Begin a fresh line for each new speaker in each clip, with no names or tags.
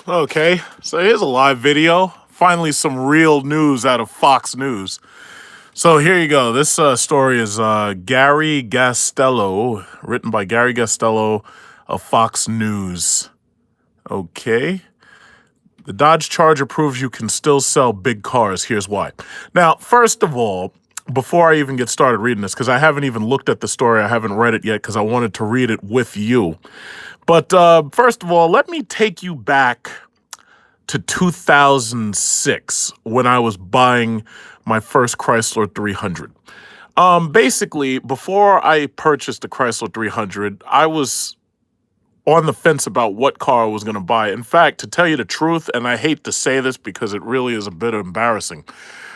Okay, so here's a live video. Finally, some real news out of Fox News. So here you go. This story is Gary Gastello, written by Gary Gastello of Fox News. Okay. The Dodge Charger proves you can still sell big cars. Here's why. Now, first of all, before I even get started reading this, because I haven't even looked at the story, I haven't read it yet because I wanted to read it with you. But first of all, let me take you back to 2006 when I was buying my first Chrysler 300. Basically, before I purchased the Chrysler 300, I was on the fence about what car I was going to buy. In fact, to tell you the truth, and I hate to say this because it really is a bit embarrassing,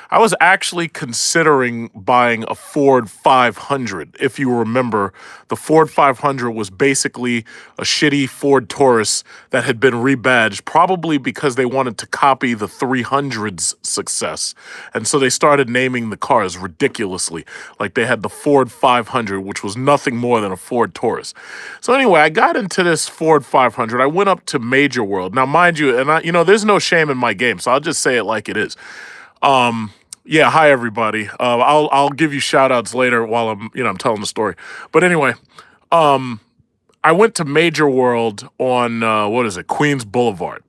I was actually considering buying a Ford 500. If you remember, the Ford 500 was basically a shitty Ford Taurus that had been rebadged, probably because they wanted to copy the 300's success. And so they started naming the cars ridiculously. Like they had the Ford 500, which was nothing more than a Ford Taurus. So anyway, I got into this Ford 500. I went up to Major World. Now, mind you, there's no shame in my game, so I'll just say it like it is. Yeah, hi everybody. I'll give you shout outs later while I'm telling the story. But anyway, I went to Major World on Queens Boulevard.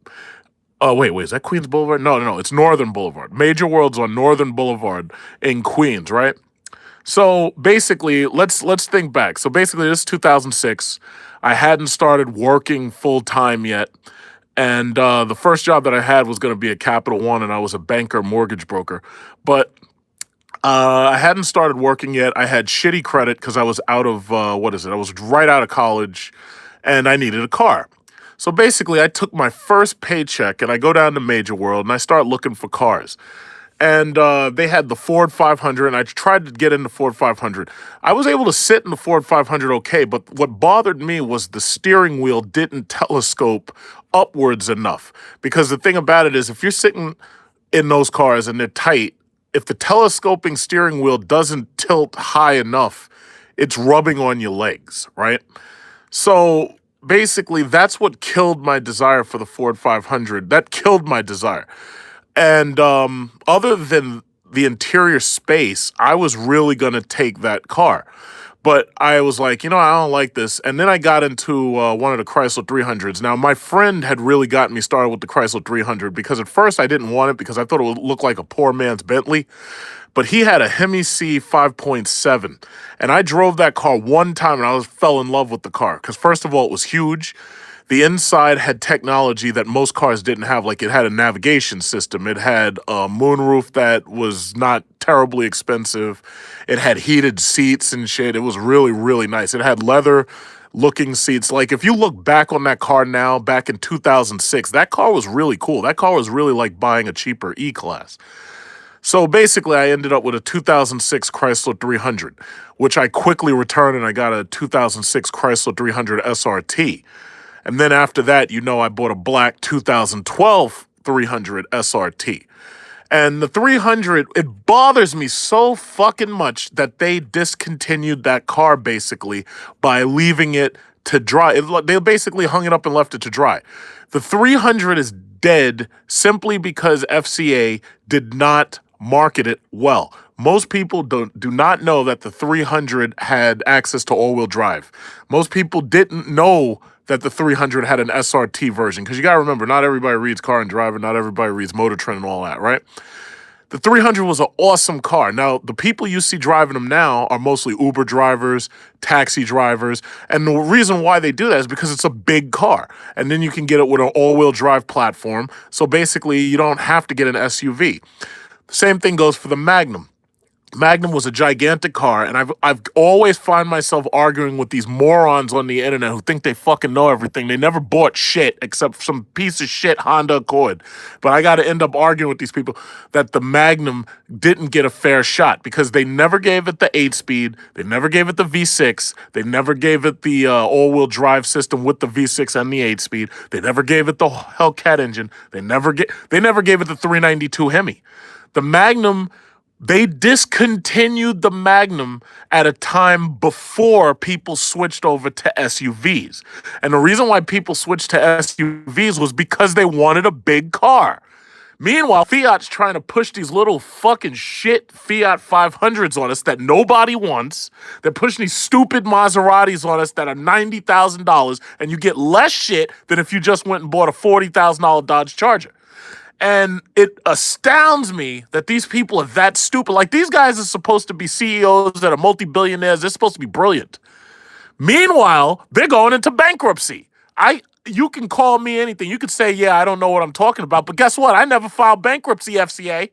Wait, is that Queens Boulevard? No, it's Northern Boulevard. Major World's on Northern Boulevard in Queens, right? So basically, let's think back. So basically, this is 2006. I hadn't started working full time yet. And the first job that I had was going to be at Capital One, and I was a banker, mortgage broker. But I hadn't started working yet. I had shitty credit because I was out of, I was right out of college, and I needed a car. So basically, I took my first paycheck, and I go down to Major World, and I start looking for cars. And they had the Ford 500, and I tried to get in the Ford 500. I was able to sit in the Ford 500 okay, but what bothered me was the steering wheel didn't telescope upwards enough. Because the thing about it is, if you're sitting in those cars and they're tight, if the telescoping steering wheel doesn't tilt high enough, it's rubbing on your legs, right? So basically, that's what killed my desire for the Ford 500. That killed my desire. And other than the interior space, I was really going to take that car. But I was like, I don't like this. And then I got into one of the Chrysler 300s. Now, my friend had really gotten me started with the Chrysler 300 because at first I didn't want it because I thought it would look like a poor man's Bentley. But he had a Hemi C 5.7. And I drove that car one time and I fell in love with the car. Because first of all, it was huge. The inside had technology that most cars didn't have. Like it had a navigation system. It had a moonroof that was not terribly expensive. It had heated seats and shit. It was really, really nice. It had leather looking seats. Like if you look back on that car now, back in 2006, that car was really cool. That car was really like buying a cheaper E-Class. So basically, I ended up with a 2006 Chrysler 300, which I quickly returned and I got a 2006 Chrysler 300 SRT. And then after that, I bought a black 2012 300 SRT. And the 300, it bothers me so fucking much that they discontinued that car basically by leaving it to dry. They basically hung it up and left it to dry. The 300 is dead simply because FCA did not market it well. Most people do not know that the 300 had access to all-wheel drive. Most people didn't know that the 300 had an SRT version. Because you got to remember, not everybody reads Car and Driver, not everybody reads Motor Trend and all that, right? The 300 was an awesome car. Now, the people you see driving them now are mostly Uber drivers, taxi drivers. And the reason why they do that is because it's a big car. And then you can get it with an all-wheel drive platform. So basically, you don't have to get an SUV. The same thing goes for the Magnum. Magnum was a gigantic car, and I've always find myself arguing with these morons on the internet who think they fucking know everything. They never bought shit except some piece of shit Honda Accord. But I got to end up arguing with these people that the Magnum didn't get a fair shot because they never gave it the 8-speed, they never gave it the V6, they never gave it the all-wheel drive system with the V6 and the 8-speed, they never gave it the Hellcat engine, they never gave it the 392 Hemi. The Magnum They discontinued the Magnum at a time before people switched over to SUVs. And the reason why people switched to SUVs was because they wanted a big car. Meanwhile, Fiat's trying to push these little fucking shit Fiat 500s on us that nobody wants. They're pushing these stupid Maseratis on us that are $90,000, and you get less shit than if you just went and bought a $40,000 Dodge Charger. And it astounds me that these people are that stupid. Like, these guys are supposed to be CEOs that are multi-billionaires. They're supposed to be brilliant. Meanwhile, they're going into bankruptcy. You can call me anything. You could say, yeah, I don't know what I'm talking about. But guess what? I never filed bankruptcy, FCA.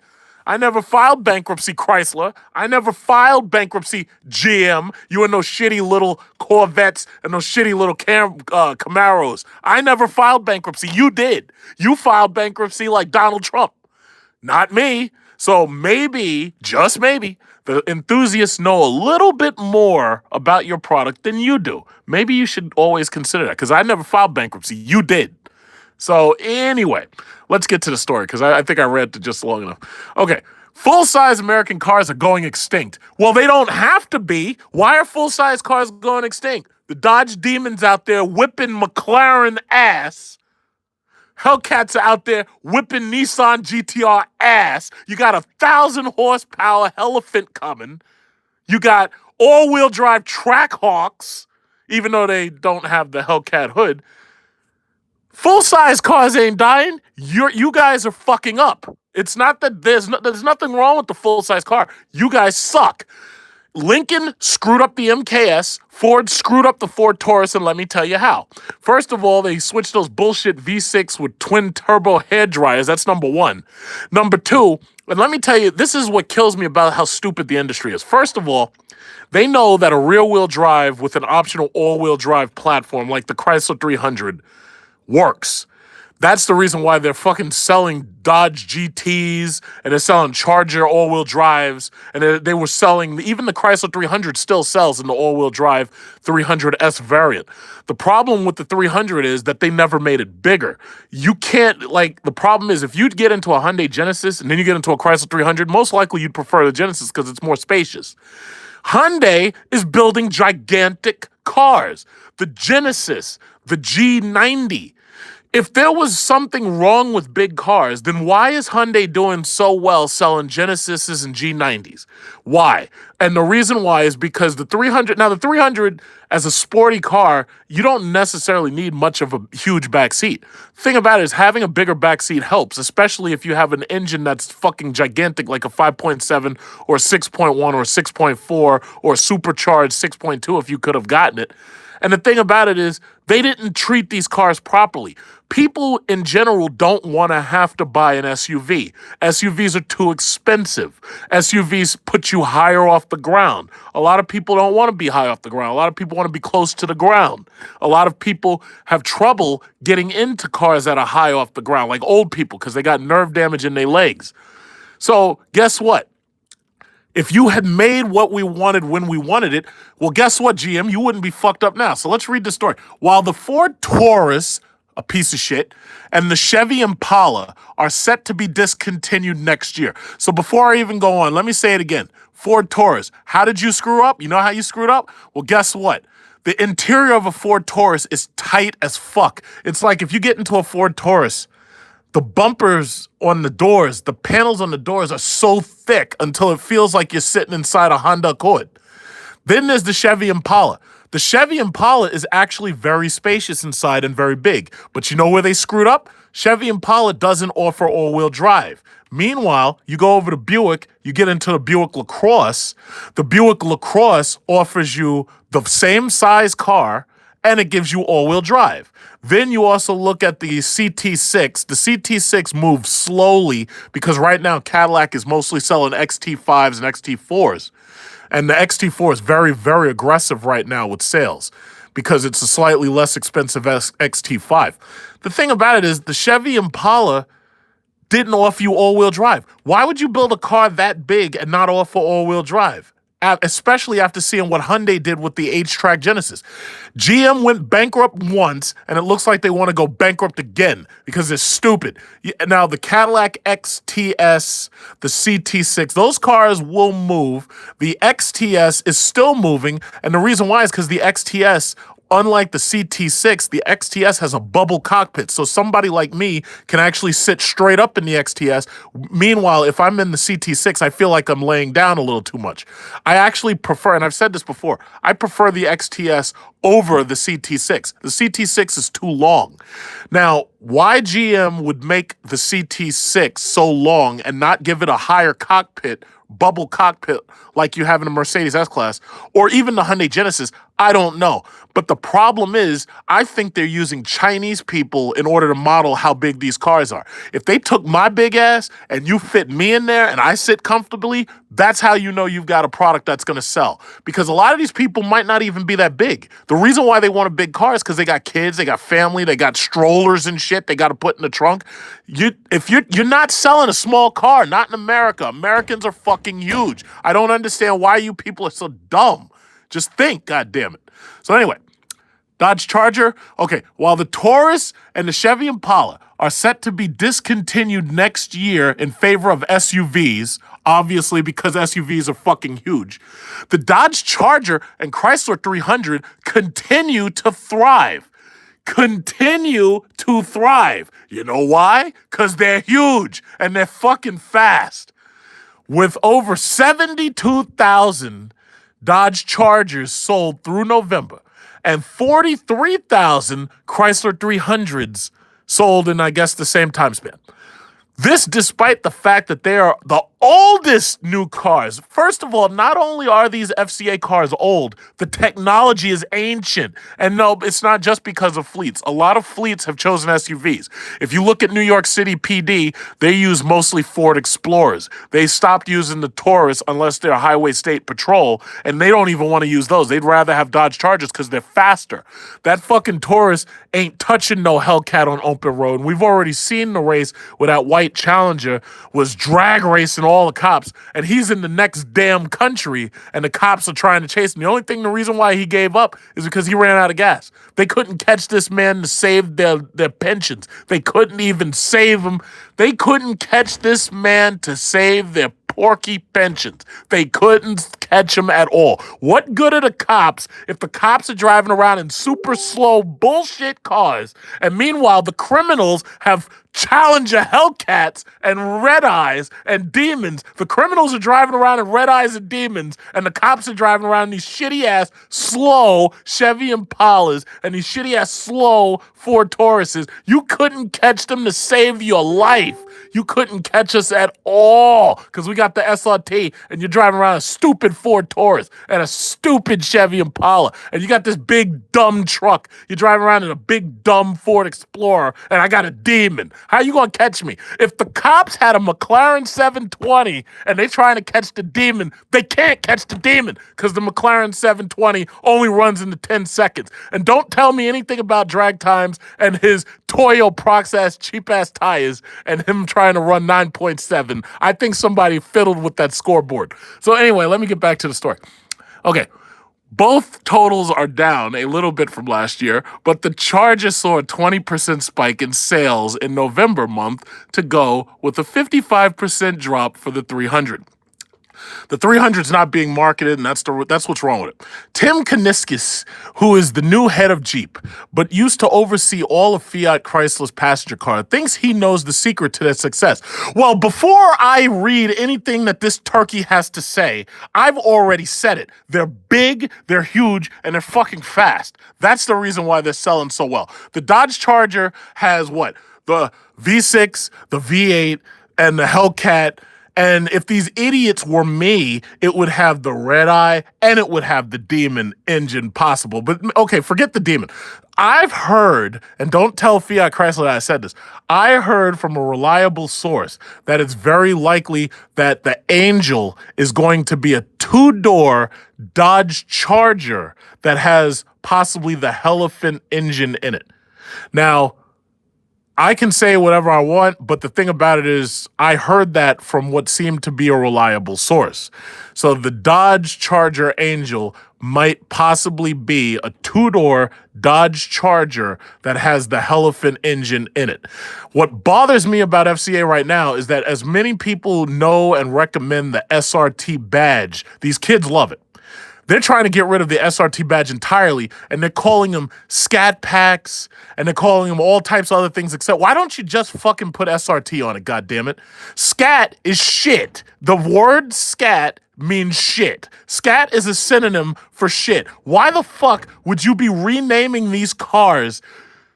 I never filed bankruptcy, Chrysler. I never filed bankruptcy, GM. You and those shitty little Corvettes and those shitty little Camaros. I never filed bankruptcy. You did. You filed bankruptcy like Donald Trump. Not me. So maybe, just maybe, the enthusiasts know a little bit more about your product than you do. Maybe you should always consider that, because I never filed bankruptcy. You did. So anyway, let's get to the story, because I think I read it just long enough. Okay, full-size American cars are going extinct. Well, they don't have to be. Why are full-size cars going extinct? The Dodge Demons out there whipping McLaren ass. Hellcats are out there whipping Nissan GTR ass. You got 1,000 horsepower Elephant coming. You got all-wheel drive Trackhawks, even though they don't have the Hellcat hood. Full-size cars ain't dying. You guys are fucking up. It's not that there's nothing wrong with the full-size car. You guys suck. Lincoln screwed up the MKS. Ford screwed up the Ford Taurus, and let me tell you how. First of all, they switched those bullshit V6 with twin turbo hair dryers. That's number one. Number two, and let me tell you, this is what kills me about how stupid the industry is. First of all, they know that a rear-wheel drive with an optional all-wheel drive platform like the Chrysler 300 works. That's the reason why they're fucking selling Dodge GTs, and they're selling Charger all-wheel drives, and they were selling, even the Chrysler 300 still sells in the all-wheel drive 300S variant. The problem with the 300 is that they never made it bigger. You can't, the problem is if you get into a Hyundai Genesis and then you get into a Chrysler 300, most likely you'd prefer the Genesis because it's more spacious. Hyundai is building gigantic cars. The Genesis, the G90. If there was something wrong with big cars, then why is Hyundai doing so well selling Genesises and G90s? Why? And the reason why is because the 300 as a sporty car, you don't necessarily need much of a huge back seat. The thing about it is having a bigger back seat helps, especially if you have an engine that's fucking gigantic like a 5.7 or 6.1 or 6.4 or supercharged 6.2 if you could have gotten it. And the thing about it is they didn't treat these cars properly. People in general don't want to have to buy an SUV. SUVs are too expensive. SUVs put you higher off the ground. A lot of people don't want to be high off the ground. A lot of people want to be close to the ground. A lot of people have trouble getting into cars that are high off the ground, like old people, because they got nerve damage in their legs. So guess what? If you had made what we wanted when we wanted it, well, guess what, GM? You wouldn't be fucked up now. So let's read the story. While the Ford Taurus, a piece of shit, and the Chevy Impala are set to be discontinued next year. So before I even go on, let me say it again. Ford Taurus, how did you screw up? You know how you screwed up? Well, guess what? The interior of a Ford Taurus is tight as fuck. It's like if you get into a Ford Taurus, the bumpers on the doors, the panels on the doors are so thick until it feels like you're sitting inside a Honda Accord. Then there's the Chevy Impala. The Chevy Impala is actually very spacious inside and very big. But you know where they screwed up? Chevy Impala doesn't offer all-wheel drive. Meanwhile, you go over to Buick, you get into the Buick LaCrosse. The Buick LaCrosse offers you the same size car, and it gives you all-wheel drive. Then you also look at the CT6. The CT6 moves slowly because right now Cadillac is mostly selling XT5s and XT4s. And the XT4 is very, very aggressive right now with sales because it's a slightly less expensive XT5. The thing about it is the Chevy Impala didn't offer you all-wheel drive. Why would you build a car that big and not offer all-wheel drive? especially after seeing what Hyundai did with the H-Track Genesis. GM went bankrupt once, and it looks like they want to go bankrupt again because they're stupid. Now, the Cadillac XTS, the CT6, those cars will move. The XTS is still moving, and the reason why is because the XTS, unlike the CT6, the XTS has a bubble cockpit, so somebody like me can actually sit straight up in the XTS. Meanwhile, if I'm in the CT6, I feel like I'm laying down a little too much. I actually prefer, and I've said this before, I prefer the XTS over the CT6. The CT6 is too long. Now, why GM would make the CT6 so long and not give it a higher cockpit, bubble cockpit like you have in a Mercedes S-Class, or even the Hyundai Genesis, I don't know. But the problem is, I think they're using Chinese people in order to model how big these cars are. If they took my big ass and you fit me in there and I sit comfortably, that's how you know you've got a product that's going to sell. Because a lot of these people might not even be that big. The reason why they want a big car is because they got kids, they got family, they got strollers and shit they got to put in the trunk. If you're not selling a small car, not in America. Americans are fucking huge. I don't understand why you people are so dumb. Just think, goddammit. So anyway, Dodge Charger. Okay, while the Taurus and the Chevy Impala are set to be discontinued next year in favor of SUVs, obviously because SUVs are fucking huge, the Dodge Charger and Chrysler 300 continue to thrive. Continue to thrive. You know why? Because they're huge and they're fucking fast. With over 72,000 Dodge Chargers sold through November and 43,000 Chrysler 300s sold in, I guess, the same time span. This despite the fact that they are the oldest new cars. First of all, not only are these FCA cars old, the technology is ancient. And no, it's not just because of fleets. A lot of fleets have chosen SUVs. If you look at New York City PD, they use mostly Ford Explorers. They stopped using the Taurus unless they're Highway State Patrol, and they don't even want to use those. They'd rather have Dodge Chargers because they're faster. That fucking Taurus ain't touching no Hellcat on open road. And we've already seen the race where that white Challenger was drag racing all the cops, and he's in the next damn country, and the cops are trying to chase him. The only thing, the reason why he gave up is because he ran out of gas. They couldn't catch this man to save their pensions. They couldn't even save him. They couldn't catch this man to save their porky pensions. They couldn't catch him at all. What good are the cops if the cops are driving around in super slow bullshit cars, and meanwhile the criminals have Challenger Hellcats and Red Eyes and Demons? The criminals are driving around in Red Eyes and Demons, and the cops are driving around in these shitty-ass, slow Chevy Impalas and these shitty-ass, slow Ford Tauruses. You couldn't catch them to save your life. You couldn't catch us at all because we got the SRT, and you're driving around a stupid Ford Taurus and a stupid Chevy Impala, and you got this big, dumb truck. You're driving around in a big, dumb Ford Explorer, and I got a Demon. How you gonna catch me? If the cops had a McLaren 720 and they trying to catch the Demon, they can't catch the Demon because the McLaren 720 only runs into 10 seconds. And don't tell me anything about drag times and his Toyo Prox-ass, cheap-ass tires and him trying to run 9.7. I think somebody fiddled with that scoreboard. So anyway, let me get back to the story. Okay. Both totals are down a little bit from last year, but the Charger saw a 20% spike in sales in November month to go with a 55% drop for the 300. The 300's not being marketed, and that's what's wrong with it. Tim Kuniskis, who is the new head of Jeep, but used to oversee all of Fiat Chrysler's passenger car, thinks he knows the secret to their success. Well, before I read anything that this turkey has to say, I've already said it. They're big, they're huge, and they're fucking fast. That's the reason why they're selling so well. The Dodge Charger has what? The V6, the V8, and the Hellcat. And if these idiots were me, it would have the Red Eye and it would have the Demon engine possible. But okay, forget the Demon. I've heard, and don't tell Fiat Chrysler that I said this, I heard from a reliable source that it's very likely that the Angel is going to be a two-door Dodge Charger that has possibly the Elephant engine in it. Now, I can say whatever I want, but the thing about it is I heard that from what seemed to be a reliable source. So the Dodge Charger Angel might possibly be a two-door Dodge Charger that has the Elephant engine in it. What bothers me about FCA right now is that as many people know and recommend the SRT badge, these kids love it. They're trying to get rid of the SRT badge entirely, and they're calling them scat packs, and they're calling them all types of other things, except why don't you just fucking put SRT on it, goddammit? Scat is shit. The word scat means shit. Scat is a synonym for shit. Why the fuck would you be renaming these cars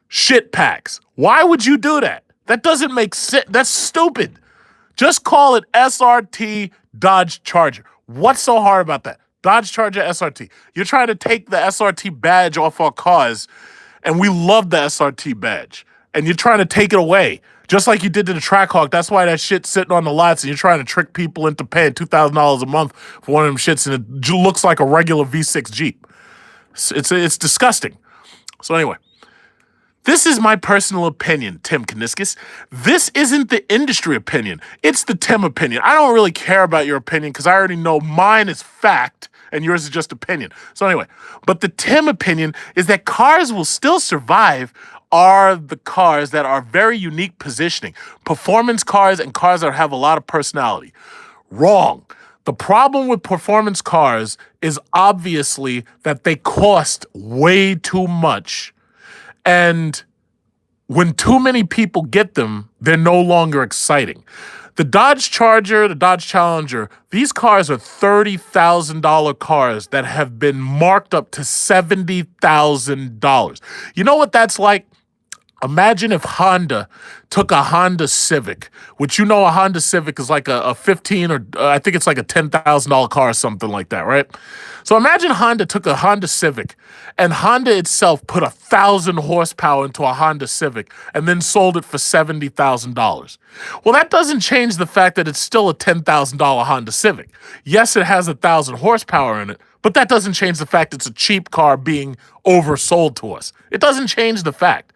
shit packs? Why would you do that? That doesn't make sense. That's stupid. Just call it SRT Dodge Charger. What's so hard about that? Dodge Charger SRT. You're trying to take the SRT badge off our cars, and we love the SRT badge. And you're trying to take it away, just like you did to the Trackhawk. That's why that shit's sitting on the lots, and you're trying to trick people into paying $2,000 a month for one of them shits, and it looks like a regular V6 Jeep. It's disgusting. So anyway, this is my personal opinion, Tim Kaniskis. This isn't the industry opinion. It's the Tim opinion. I don't really care about your opinion because I already know mine is fact and yours is just opinion. So anyway, but the Tim opinion is that cars will still survive are the cars that are very unique positioning. Performance cars and cars that have a lot of personality. Wrong. The problem with performance cars is obviously that they cost way too much. And when too many people get them, they're no longer exciting. The Dodge Charger, the Dodge Challenger, these cars are $30,000 cars that have been marked up to $70,000. You know what that's like? Imagine if Honda took a Honda Civic, which you know a Honda Civic is like a 15 or I think it's like a $10,000 car or something like that, right? So imagine Honda took a Honda Civic and Honda itself put 1,000 horsepower into a Honda Civic and then sold it for $70,000. Well, that doesn't change the fact that it's still a $10,000 Honda Civic. Yes, it has 1,000 horsepower in it, but that doesn't change the fact it's a cheap car being oversold to us. It doesn't change the fact.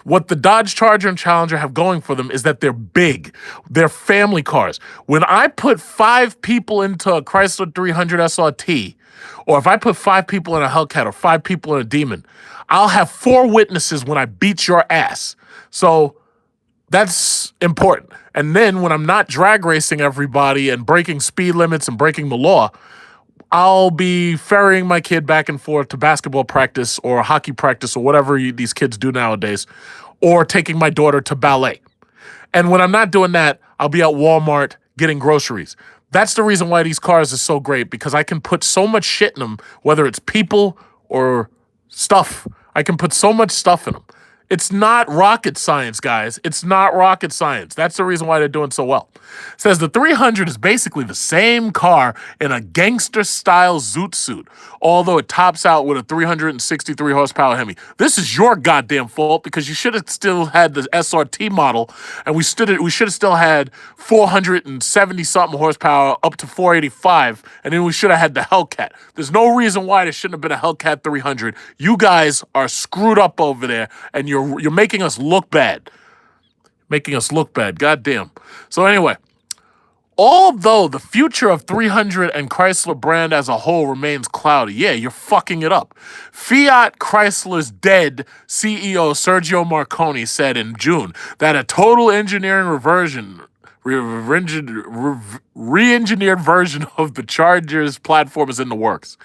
What the Dodge Charger and Challenger have going for them is that they're big. They're family cars. When I put 5 people into a Chrysler 300 SRT, or if I put 5 people in a Hellcat or 5 people in a Demon, I'll have 4 witnesses when I beat your ass. So that's important. And then when I'm not drag racing everybody and breaking speed limits and breaking the law, I'll be ferrying my kid back and forth to basketball practice or hockey practice or whatever these kids do nowadays, or taking my daughter to ballet. And when I'm not doing that, I'll be at Walmart getting groceries. That's the reason why these cars are so great, because I can put so much shit in them, whether it's people or stuff. I can put so much stuff in them. It's not rocket science, guys. It's not rocket science. That's the reason why they're doing so well. It says the 300 is basically the same car in a gangster-style zoot suit, although it tops out with a 363 horsepower Hemi. This is your goddamn fault, because you should have still had the SRT model, and we should have still had 470-something horsepower up to 485, and then we should have had the Hellcat. There's no reason why there shouldn't have been a Hellcat 300. You guys are screwed up over there, and you're making us look bad. Making us look bad. Goddamn. So anyway, although the future of 300 and Chrysler brand as a whole remains cloudy, yeah, you're fucking it up. Fiat Chrysler's dead CEO Sergio Marconi said in June that a total engineering re-engineered version of the Charger's platform is in the works.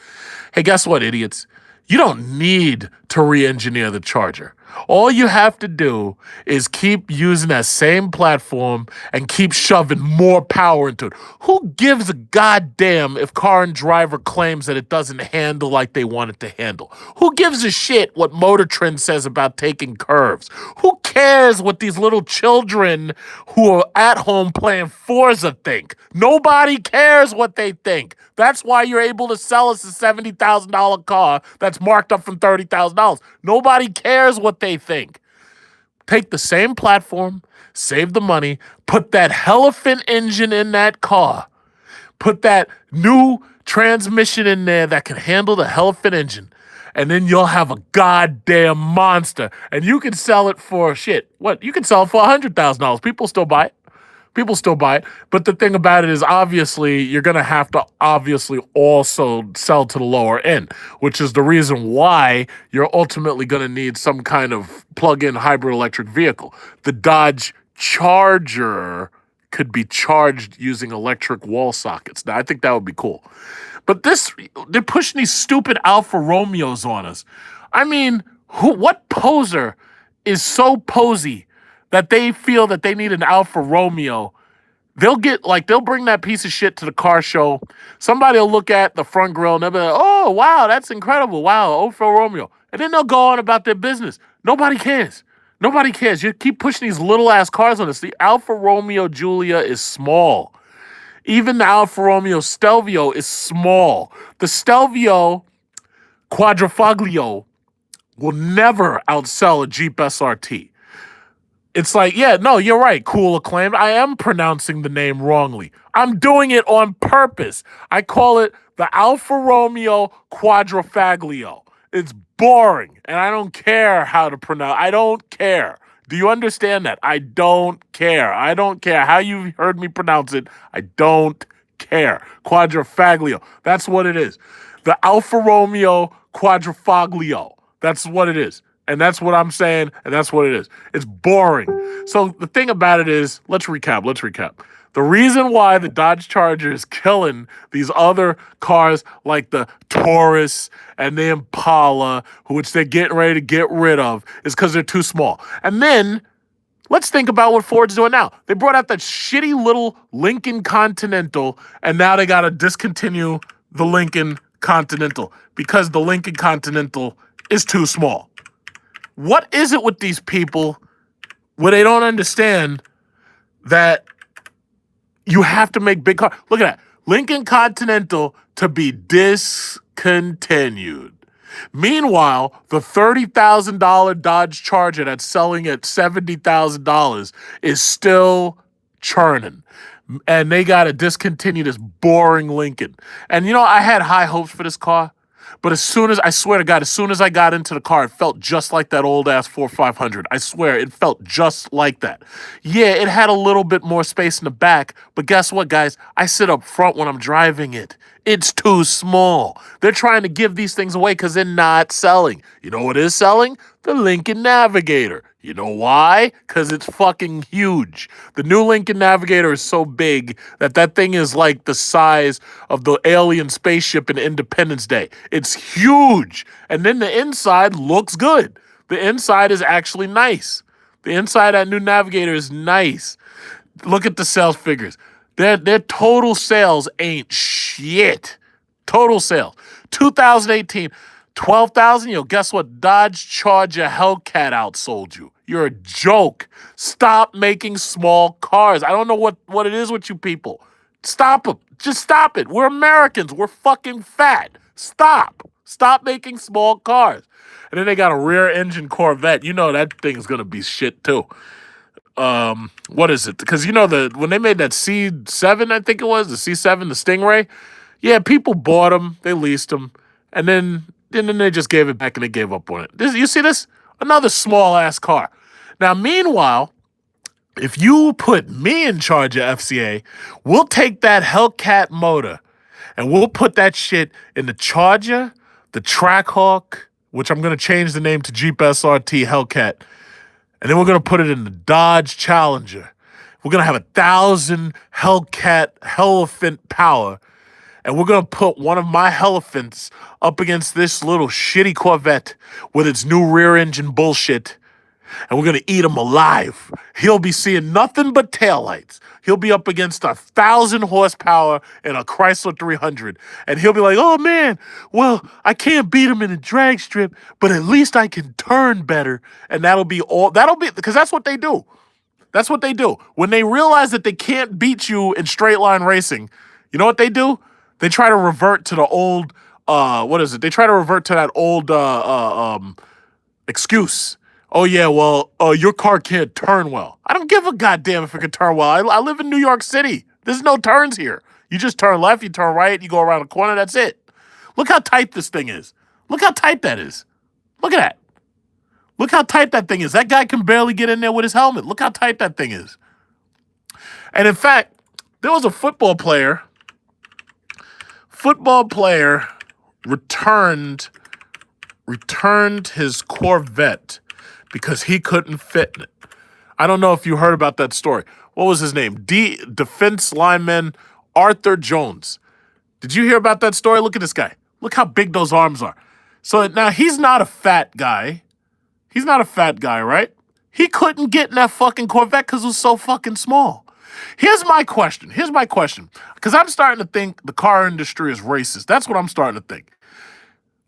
Hey, guess what, idiots? You don't need to re-engineer the Charger. All you have to do is keep using that same platform and keep shoving more power into it. Who gives a goddamn if Car and Driver claims that it doesn't handle like they want it to handle? Who gives a shit what Motor Trend says about taking curves? Who cares what these little children who are at home playing Forza think? Nobody cares what they think. That's why you're able to sell us a $70,000 car that's marked up from $30,000. Nobody cares what they think. Take the same platform, save the money, put that Elephant engine in that car, put that new transmission in there that can handle the hell of an engine. And then you'll have a goddamn monster. And you can sell it for shit. What? You can sell it for $100,000. People still buy it. People still buy it. But the thing about it is, obviously, you're going to have to obviously also sell to the lower end, which is the reason why you're ultimately going to need some kind of plug-in hybrid electric vehicle. The Dodge Charger could be charged using electric wall sockets. Now, I think that would be cool. But they're pushing these stupid Alfa Romeos on us. I mean, what poser is so posy that they feel that they need an Alfa Romeo? They'll bring that piece of shit to the car show. Somebody will look at the front grille and they'll be like, oh, wow, that's incredible. Wow, Alfa Romeo. And then they'll go on about their business. Nobody cares. Nobody cares. You keep pushing these little ass cars on us. The Alfa Romeo Giulia is small. Even the Alfa Romeo Stelvio is small. The Stelvio Quadrifoglio will never outsell a Jeep SRT. It's like, yeah, no, you're right, cool acclaimed. I am pronouncing the name wrongly. I'm doing it on purpose. I call it the Alfa Romeo Quadrifoglio. It's boring, and I don't care how to pronounce. I don't care. Do you understand that? I don't care. I don't care how you heard me pronounce it. I don't care. Quadrifoglio. That's what it is. The Alfa Romeo Quadrifoglio. That's what it is. And that's what I'm saying, and that's what it is. It's boring. So the thing about it is, let's recap. The reason why the Dodge Charger is killing these other cars like the Taurus and the Impala, which they're getting ready to get rid of, is because they're too small. And then let's think about what Ford's doing now. They brought out that shitty little Lincoln Continental, and now they got to discontinue the Lincoln Continental because the Lincoln Continental is too small. What is it with these people where they don't understand that you have to make big cars? Look at that. Lincoln Continental to be discontinued. Meanwhile, the $30,000 Dodge Charger that's selling at $70,000 is still churning. And they got to discontinue this boring Lincoln. And you know, I had high hopes for this car. But as soon as I got into the car, it felt just like that old ass 4500. I swear, it felt just like that. Yeah, it had a little bit more space in the back, but guess what, guys? I sit up front when I'm driving it. It's too small. They're trying to give these things away because they're not selling. You know what is selling? The Lincoln Navigator. You know why? Because it's fucking huge. The new Lincoln Navigator is so big that thing is like the size of the alien spaceship in Independence Day. It's huge. And then the inside looks good. The inside is actually nice. The inside of that new Navigator is nice. Look at the sales figures. Their total sales ain't shit. Total sales. 2018, 12,000. Yo, guess what? Dodge Charger Hellcat outsold you. You're a joke. Stop making small cars. I don't know what it is with you people. Stop them. Just stop it. We're Americans. We're fucking fat. Stop. Stop making small cars. And then they got a rear engine Corvette. You know that thing's going to be shit too. What is it? Because you know when they made that C7, I think it was, the C7, the Stingray, yeah, people bought them, they leased them, and then they just gave it back and they gave up on it. You see this? Another small-ass car. Now, meanwhile, if you put me in charge of FCA, we'll take that Hellcat motor and we'll put that shit in the Charger, the Trackhawk, which I'm going to change the name to Jeep SRT Hellcat, and then we're going to put it in the Dodge Challenger. We're going to have 1,000 Hellcat Elephant power, and we're going to put one of my Elephants up against this little shitty Corvette with its new rear engine bullshit, and we're going to eat him alive. He'll be seeing nothing but taillights. He'll be up against 1,000 horsepower in a Chrysler 300, and he'll be like, oh, man, well, I can't beat him in a drag strip, but at least I can turn better, and because that's what they do. That's what they do. When they realize that they can't beat you in straight line racing, you know what they do? They try to revert to the old, They try to revert to that old excuse. Oh, yeah, well, your car can't turn well. I don't give a goddamn if it can turn well. I live in New York City. There's no turns here. You just turn left, you turn right, you go around the corner, that's it. Look how tight this thing is. Look how tight that is. Look at that. Look how tight that thing is. That guy can barely get in there with his helmet. Look how tight that thing is. And in fact, there was a football player returned his Corvette because he couldn't fit in it. I don't know if you heard about that story. What was his name? Defense lineman Arthur Jones. Did you hear about that story? Look at this guy. Look how big those arms are. So now he's not a fat guy. He's not a fat guy, right? He couldn't get in that fucking Corvette because it was so fucking small. Here's my question. Because I'm starting to think the car industry is racist. That's what I'm starting to think.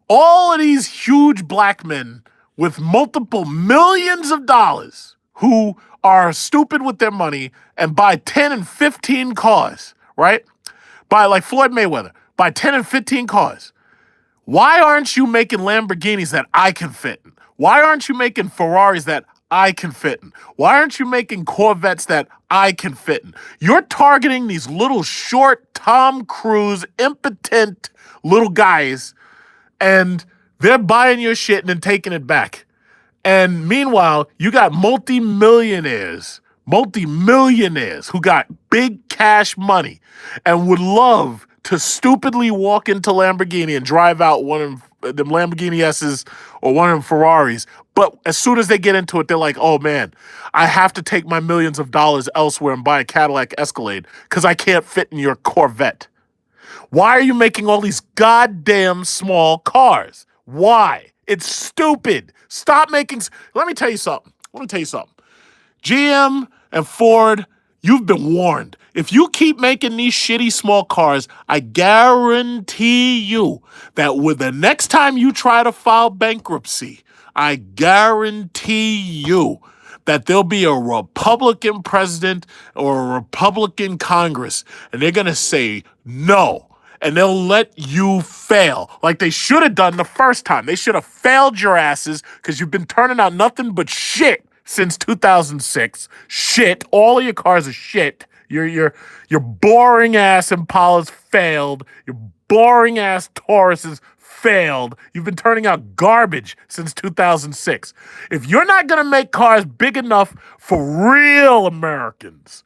All of these huge black men with multiple millions of dollars who are stupid with their money and buy 10 and 15 cars, right? Buy like Floyd Mayweather, buy 10 and 15 cars. Why aren't you making Lamborghinis that I can fit in? Why aren't you making Ferraris that I can fit in? Why aren't you making Corvettes that I can fit in? You're targeting these little short Tom Cruise impotent little guys, and they're buying your shit and then taking it back. And meanwhile, you got multimillionaires who got big cash money and would love to stupidly walk into Lamborghini and drive out one of them Lamborghini S's or one of them Ferraris. But as soon as they get into it, they're like, oh man, I have to take my millions of dollars elsewhere and buy a Cadillac Escalade because I can't fit in your Corvette. Why are you making all these goddamn small cars? Why? It's stupid. Stop making... Let me tell you something. GM and Ford, you've been warned. If you keep making these shitty small cars, I guarantee you that with the next time you try to file bankruptcy, I guarantee you that there'll be a Republican president or a Republican Congress, and they're going to say no. And they'll let you fail like they should have done the first time. They should have failed your asses because you've been turning out nothing but shit since 2006. Shit. All of your cars are shit. Your boring ass Impalas failed. Your boring ass Tauruses failed. You've been turning out garbage since 2006. If you're not going to make cars big enough for real Americans,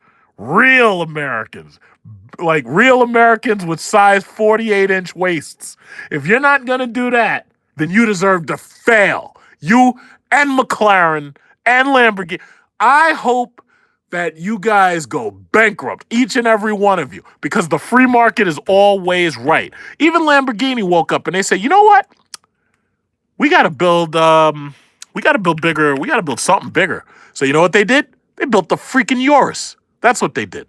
like real Americans with size 48-inch waists. If you're not going to do that, then you deserve to fail. You and McLaren and Lamborghini. I hope that you guys go bankrupt, each and every one of you, because the free market is always right. Even Lamborghini woke up and they said, you know what? We got to build bigger. We got to build something bigger. So you know what they did? They built the freaking Urus. That's what they did.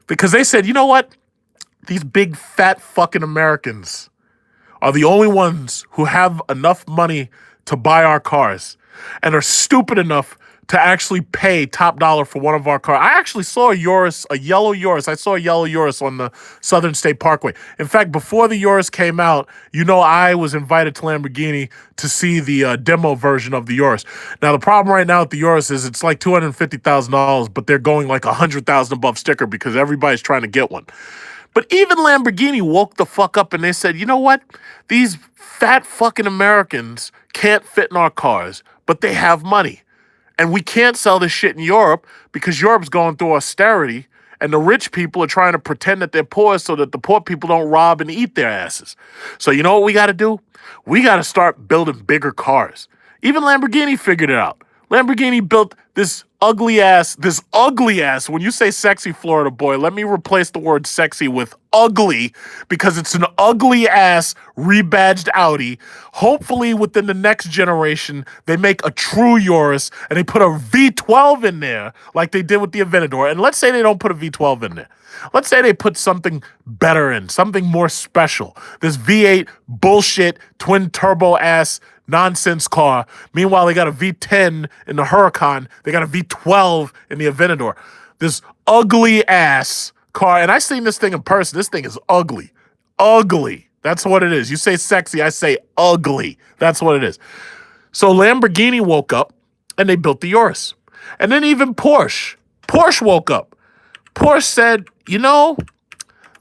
Because they said, you know what? These big, fat fucking Americans are the only ones who have enough money to buy our cars and are stupid enough to actually pay top dollar for one of our cars. I actually saw a yellow Urus. I saw a yellow Urus on the Southern State Parkway. In fact, before the Urus came out, I was invited to Lamborghini to see the demo version of the Urus. Now, the problem right now with the Urus is it's like $250,000, but they're going like $100,000 above sticker because everybody's trying to get one. But even Lamborghini woke the fuck up and they said, you know what? These fat fucking Americans can't fit in our cars, but they have money. And we can't sell this shit in Europe because Europe's going through austerity and the rich people are trying to pretend that they're poor so that the poor people don't rob and eat their asses. So you know what we got to do? We got to start building bigger cars. Even Lamborghini figured it out. Lamborghini built this ugly ass, when you say sexy Florida boy, let me replace the word sexy with ugly because it's an ugly ass rebadged Audi. Hopefully within the next generation, they make a true Urus and they put a V12 in there like they did with the Aventador. And let's say they don't put a V12 in there. Let's say they put something better in, something more special. This V8 bullshit twin turbo ass nonsense car. Meanwhile, they got a V10 in the Huracan. They got a V12 in the Aventador. This ugly ass car. And I seen this thing in person. This thing is ugly. Ugly. That's what it is. You say sexy, I say ugly. That's what it is. So Lamborghini woke up and they built the Urus. And then even Porsche woke up. Porsche said,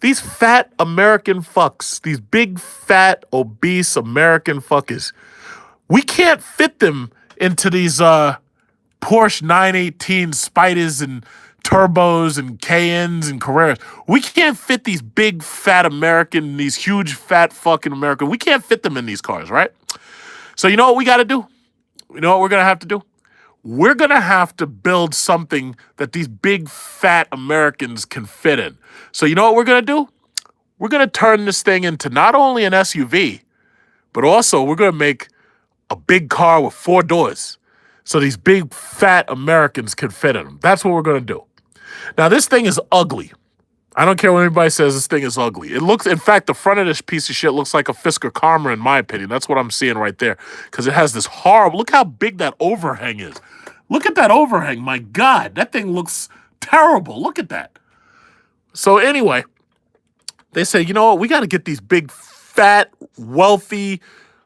These fat American fucks, these big, fat, obese American fuckers, we can't fit them into these Porsche 918 Spiders and Turbos and Cayennes and Carreras. We can't fit these big, fat American, these huge, fat fucking American. We can't fit them in these cars, right? So you know what we got to do? You know what we're going to have to do? We're going to have to build something that these big, fat Americans can fit in. So you know what we're going to do? We're going to turn this thing into not only an SUV, but also we're going to make a big car with 4 doors. So these big, fat Americans can fit in them. That's what we're going to do. Now, this thing is ugly. I don't care what anybody says, this thing is ugly. It looks, in fact, the front of this piece of shit looks like a Fisker Karma, in my opinion. That's what I'm seeing right there. Because it has this horrible, look how big that overhang is. Look at that overhang, my God. That thing looks terrible. Look at that. So anyway, they say, you know what? We got to get these big, fat, wealthy,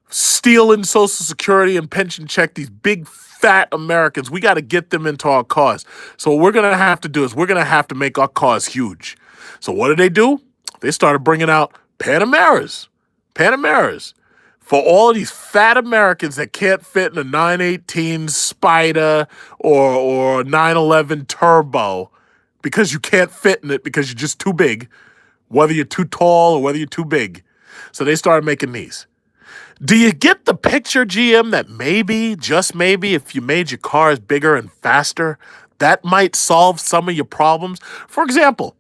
stealing Social Security and pension check, these big, fat Americans. We got to get them into our cars. So what we're going to have to do is we're going to have to make our cars huge. So what did they do? They started bringing out Panameras. Panameras. For all of these fat Americans that can't fit in a 918 Spider or 911 Turbo because you can't fit in it because you're just too big, whether you're too tall or whether you're too big. So they started making these. Do you get the picture, GM, that maybe, just maybe, if you made your cars bigger and faster, that might solve some of your problems? For example,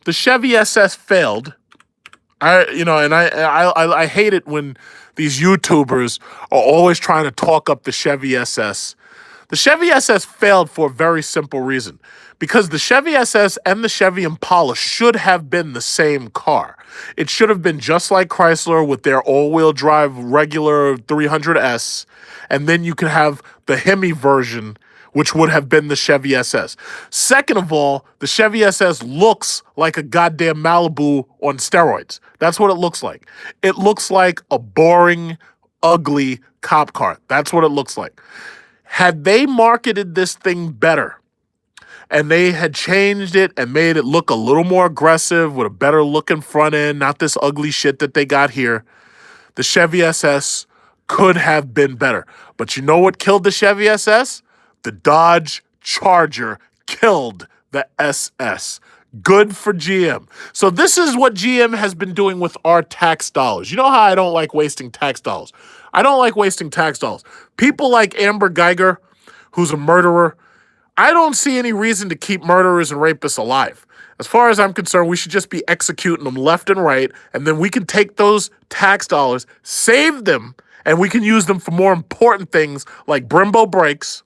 the Chevy SS failed. I hate it when these YouTubers are always trying to talk up the Chevy SS. The Chevy SS failed for a very simple reason. Because the Chevy SS and the Chevy Impala should have been the same car. It should have been just like Chrysler with their all-wheel drive regular 300S. And then you could have the Hemi version, which would have been the Chevy SS. Second of all, the Chevy SS looks like a goddamn Malibu on steroids. That's what it looks like. It looks like a boring, ugly cop car. That's what it looks like. Had they marketed this thing better, and they had changed it and made it look a little more aggressive with a better looking front end, not this ugly shit that they got here, the Chevy SS could have been better. But you know what killed the Chevy SS? The Dodge Charger killed the SS. Good for GM. So this is what GM has been doing with our tax dollars. You know how I don't like wasting tax dollars? I don't like wasting tax dollars. People like Amber Geiger, who's a murderer, I don't see any reason to keep murderers and rapists alive. As far as I'm concerned, we should just be executing them left and right, and then we can take those tax dollars, save them, and we can use them for more important things like Brembo brakes,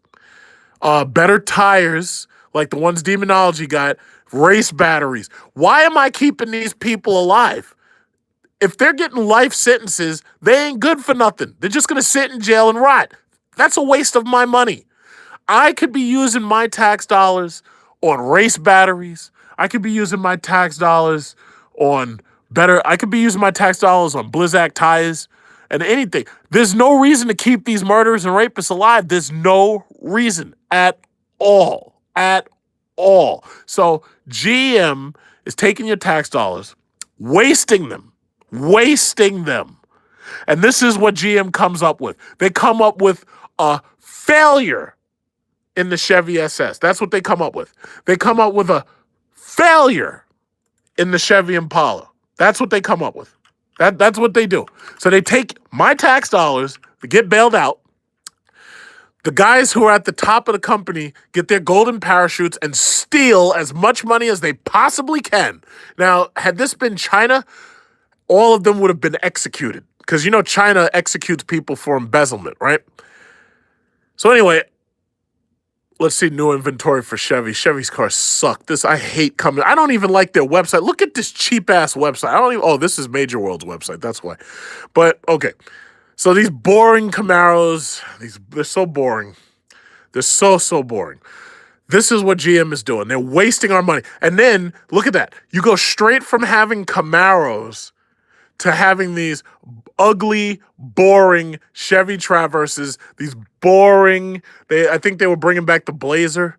better tires, like the ones Demonology got, race batteries. Why am I keeping these people alive? If they're getting life sentences, they ain't good for nothing. They're just going to sit in jail and rot. That's a waste of my money. I could be using my tax dollars on race batteries. I could be using my tax dollars on I could be using my tax dollars on Blizzak tires and anything. There's no reason to keep these murderers and rapists alive. There's no reason at all. At all. So GM is taking your tax dollars, wasting them. And this is what GM comes up with. They come up with a failure in the Chevy SS. That's what they come up with. They come up with a failure in the Chevy Impala. That's what they come up with. That's what they do. So they take my tax dollars to get bailed out. The guys who are at the top of the company get their golden parachutes and steal as much money as they possibly can. Now, had this been China, all of them would have been executed. Because, you know, China executes people for embezzlement, right? So anyway, let's see new inventory for Chevy. Chevy's cars suck. I hate coming. I don't even like their website. Look at this cheap-ass website. Oh, this is Major World's website. That's why. But, okay. So these boring Camaros, they're so boring. They're so boring. This is what GM is doing. They're wasting our money. And then, look at that. You go straight from having Camaros to having these ugly, boring Chevy Traverses, these boring, I think they were bringing back the Blazer,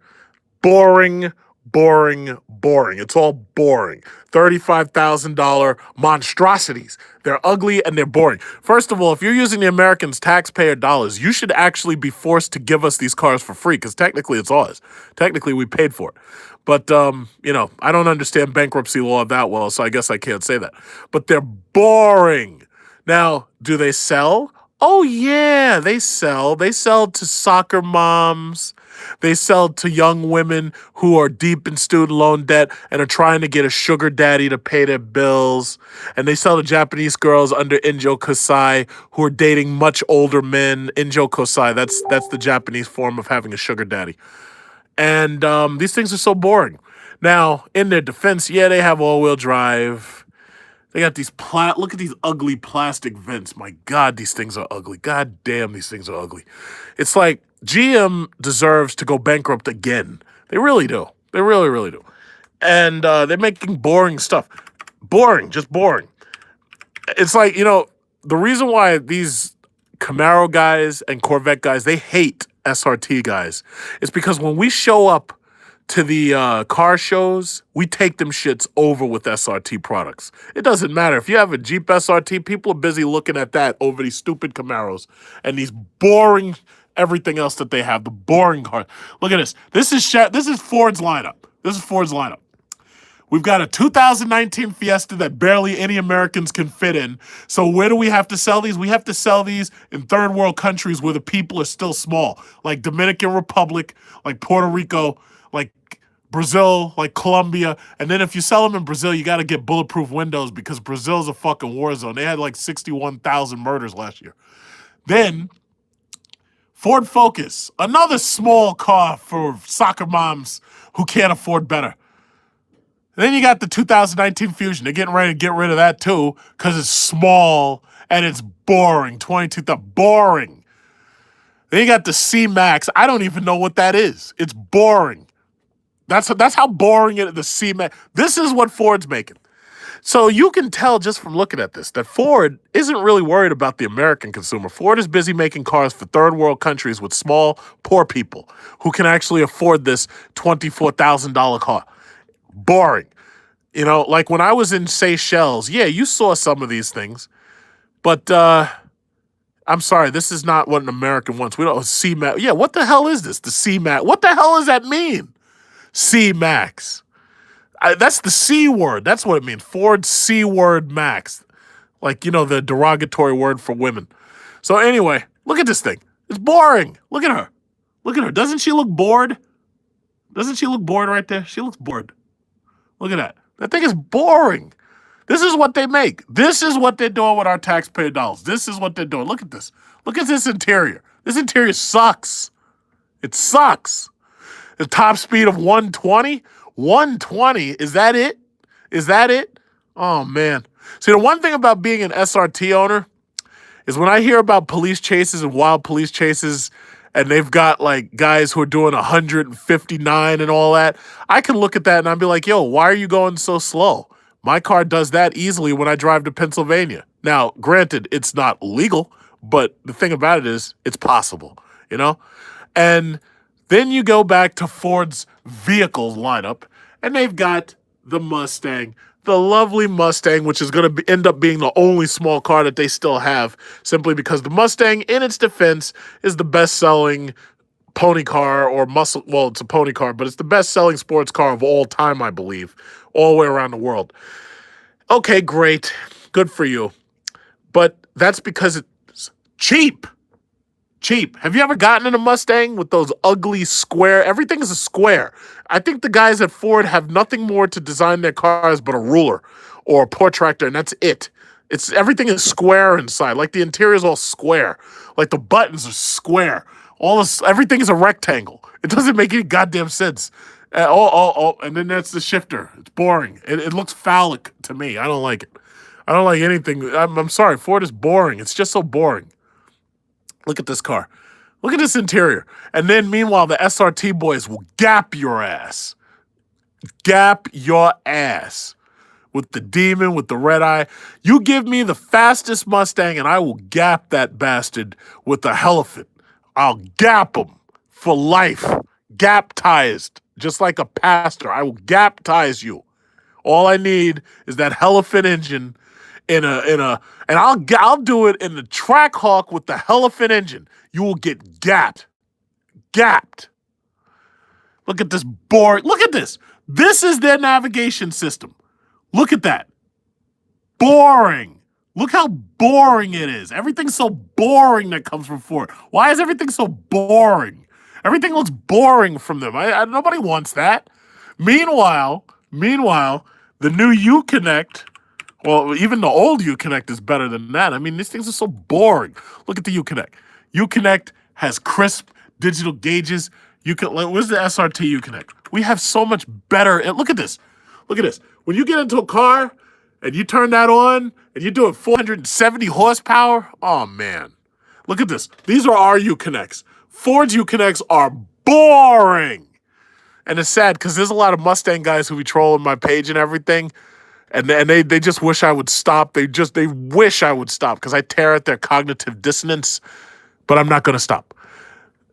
boring, boring, boring. It's all boring. $35,000 monstrosities. They're ugly and they're boring. First of all, if you're using the Americans' taxpayer dollars, you should actually be forced to give us these cars for free because technically it's ours. Technically, we paid for it. But, I don't understand bankruptcy law that well, so I guess I can't say that. But they're boring. Now, do they sell? Oh, yeah, they sell. They sell to soccer moms. They sell to young women who are deep in student loan debt and are trying to get a sugar daddy to pay their bills. And they sell to Japanese girls under Injo Kosai who are dating much older men. Injo Kosai, that's the Japanese form of having a sugar daddy. And these things are so boring. Now, in their defense, yeah, they have all-wheel drive. They got these look at these ugly plastic vents. My God, these things are ugly. God damn, these things are ugly. It's like GM deserves to go bankrupt again. They really do. They really, really do. And they're making boring stuff. Boring, just boring. It's like, the reason why these Camaro guys and Corvette guys, they hate SRT guys is because when we show up to the car shows, we take them shits over with SRT products. It doesn't matter. If you have a Jeep SRT, people are busy looking at that over these stupid Camaros and these boring everything else that they have, the boring cars. Look at this. This is Ford's lineup. This is Ford's lineup. We've got a 2019 Fiesta that barely any Americans can fit in. So where do we have to sell these? We have to sell these in third world countries where the people are still small, like Dominican Republic, like Puerto Rico, like Brazil, like Colombia. And then if you sell them in Brazil, you got to get bulletproof windows because Brazil's a fucking war zone. They had like 61,000 murders last year. Then Ford Focus, another small car for soccer moms who can't afford better. Then you got the 2019 Fusion. They're getting ready to get rid of that too because it's small and it's boring. 22,000, boring. Then you got the C-Max. I don't even know what that is. It's boring. That's how boring it is, the C-Max. This is what Ford's making. So you can tell just from looking at this that Ford isn't really worried about the American consumer. Ford is busy making cars for third world countries with small, poor people who can actually afford this $24,000 car. Boring. Like when I was in Seychelles, yeah, you saw some of these things. But I'm sorry, this is not what an American wants. We don't C-Max. Yeah, what the hell is this? The C-Max. What the hell does that mean? C-Max. That's the C word. That's what it means. Ford C word Max. Like, the derogatory word for women. So anyway, look at this thing. It's boring. Look at her. Look at her. Doesn't she look bored? Doesn't she look bored right there? She looks bored. Look at that. That thing is boring. This is what they make. This is what they're doing with our taxpayer dollars. This is what they're doing. Look at this. Look at this interior. This interior sucks. It sucks. The top speed of 120? 120? Is that it? Is that it? Oh, man. See, the one thing about being an SRT owner is when I hear about police chases and wild police chases and they've got like guys who are doing 159 and all that, I can look at that and I'd be like, yo, why are you going so slow? My car does that easily when I drive to Pennsylvania. Now, granted, it's not legal, but the thing about it is it's possible, And then you go back to Ford's vehicles lineup and they've got the Mustang, the lovely Mustang, which is going to end up being the only small car that they still have, simply because the Mustang, in its defense, is the best-selling pony car or muscle. Well, it's a pony car, but it's the best-selling sports car of all time, I believe, all the way around the world. Okay, great. Good for you. But that's because it's cheap. Cheap. Have you ever gotten in a Mustang with those ugly square? Everything is a square. I think the guys at Ford have nothing more to design their cars but a ruler or a protractor, and that's it. Everything is square inside. Like the interior is all square. Like the buttons are square. Everything is a rectangle. It doesn't make any goddamn sense. And then that's the shifter. It's boring. It looks phallic to me. I don't like it. I don't like anything. I'm sorry. Ford is boring. It's just so boring. Look at this car. Look at this interior. And then meanwhile, the SRT boys will gap your ass. Gap your ass. With the demon, with the red eye. You give me the fastest Mustang and I will gap that bastard with the elephant. I'll gap him for life. Gap-tized. just like a pastor. I will baptize you. All I need is that elephant engine and I'll do it in the track hawk with the elephant engine. You will get gapped. Look at this boring. Look at this. This is their navigation system. Look at that. Boring. Look how boring it is. Everything's so boring that comes from Ford. Why is everything so boring? Everything looks boring from them. Nobody wants that. Meanwhile, the new Uconnect, well, even the old Uconnect is better than that. I mean, these things are so boring. Look at the Uconnect. Uconnect has crisp digital gauges. Where's the SRT Uconnect? We have so much better. Look at this. Look at this. When you get into a car and you turn that on and you're doing 470 horsepower, oh man. Look at this. These are our Uconnects. Ford's Uconnects are boring. And it's sad because there's a lot of Mustang guys who be trolling my page and everything. And they just wish I would stop. They wish I would stop because I tear at their cognitive dissonance, but I'm not going to stop.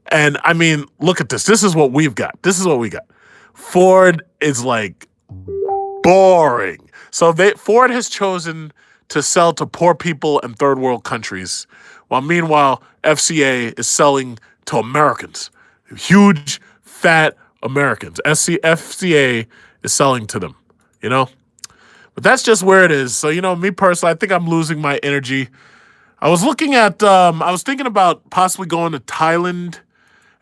And I mean, look at this. This is what we've got. This is what we got. Ford is like boring. So Ford has chosen to sell to poor people in third world countries, while meanwhile FCA is selling to Americans, huge, fat Americans. FCA is selling to them, you know? But that's just where it is. So, you know, me personally, I think I'm losing my energy. I was looking at, I was thinking about possibly going to Thailand.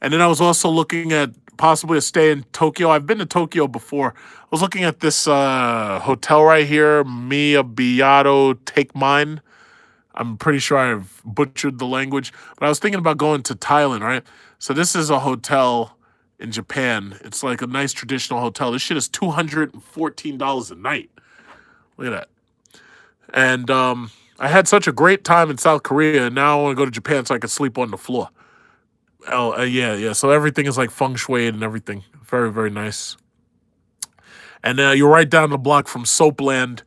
And then I was also looking at possibly a stay in Tokyo. I've been to Tokyo before. I was looking at this hotel right here, Miyabiyato Take Mine. I'm pretty sure I've butchered the language. But I was thinking about going to Thailand, right? So this is a hotel in Japan. It's like a nice traditional hotel. This shit is $214 a night. Look at that. And I had such a great time in South Korea, and now I want to go to Japan so I can sleep on the floor. Oh, yeah. So everything is like feng shui and everything. Very, very nice. And you're right down the block from Soapland,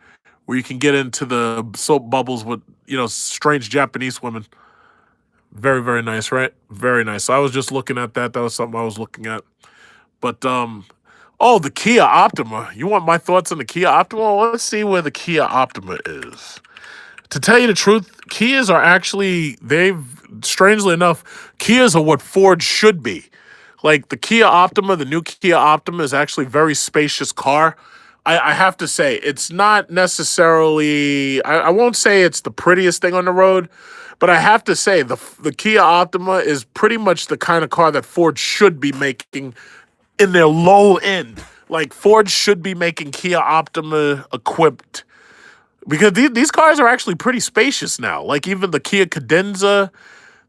where you can get into the soap bubbles with, you know, strange Japanese women. Very, very nice, right? Very nice. So I was just looking at that. That was something I was looking at. But, oh, the Kia Optima. You want my thoughts on the Kia Optima? Well, let's see where the Kia Optima is. To tell you the truth, Kias are actually, strangely enough, Kias are what Ford should be. Like the Kia Optima, the new Kia Optima is actually a very spacious car. I have to say, it's not necessarily, I won't say it's the prettiest thing on the road, but I have to say the Kia Optima is pretty much the kind of car that Ford should be making in their low end. Like Ford should be making Kia Optima equipped, because these cars are actually pretty spacious now. Like even the Kia Cadenza,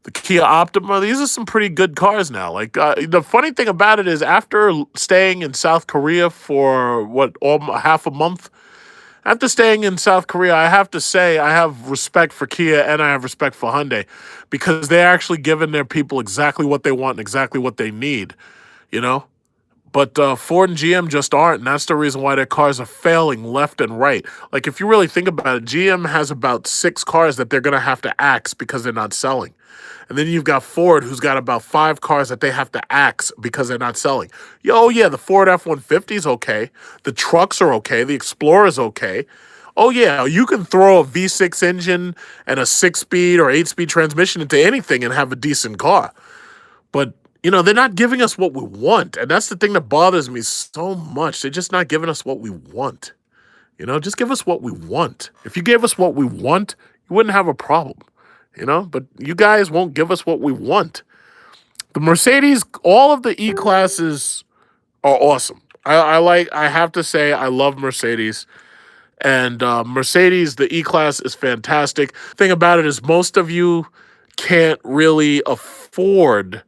the Kia Optima, these are some pretty good cars now. Like the funny thing about it is, after staying in South Korea for half a month, after staying in South Korea, I have to say I have respect for Kia and I have respect for Hyundai, because they're actually giving their people exactly what they want and exactly what they need, you know? But Ford and GM just aren't, and that's the reason why their cars are failing left and right. Like, if you really think about it, GM has about 6 cars that they're going to have to axe because they're not selling. And then you've got Ford, who's got about 5 cars that they have to axe because they're not selling. Oh, yeah, the Ford F-150 is okay. The trucks are okay. The Explorer's okay. Oh, yeah, you can throw a V6 engine and a 6-speed or 8-speed transmission into anything and have a decent car. But you know, they're not giving us what we want. And that's the thing that bothers me so much. They're just not giving us what we want. You know, just give us what we want. If you gave us what we want, you wouldn't have a problem. You know, but you guys won't give us what we want. The Mercedes, all of the E-classes are awesome. I have to say, I love Mercedes. And Mercedes, the E-Class is fantastic. Thing about it is, most of you can't really afford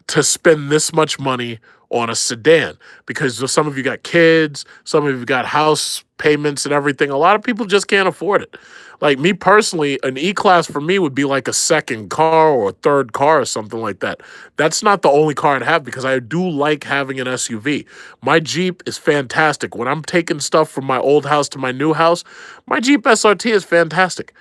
to spend this much money on a sedan, because some of you got kids, some of you got house payments and everything. A lot of people just can't afford it. Like me personally, an E-Class for me would be like a second car or a third car or something like that. That's not the only car I'd have, because I do like having an SUV. My Jeep is fantastic. When I'm taking stuff from my old house to my new house, my Jeep SRT is fantastic.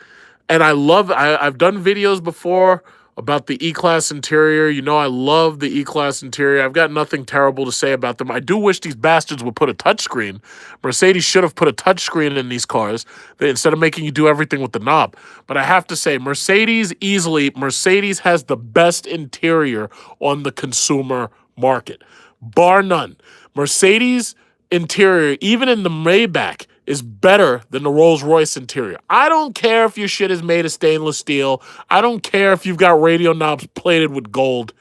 And I've done videos before about the E-Class interior. You know I love the E-Class interior. I've got nothing terrible to say about them. I do wish these bastards would put a touchscreen. Mercedes should have put a touchscreen in these cars instead of making you do everything with the knob. But I have to say, Mercedes has the best interior on the consumer market, bar none. Mercedes interior, even in the Maybach, is better than the Rolls-Royce interior. I don't care if your shit is made of stainless steel. I don't care if you've got radio knobs plated with gold.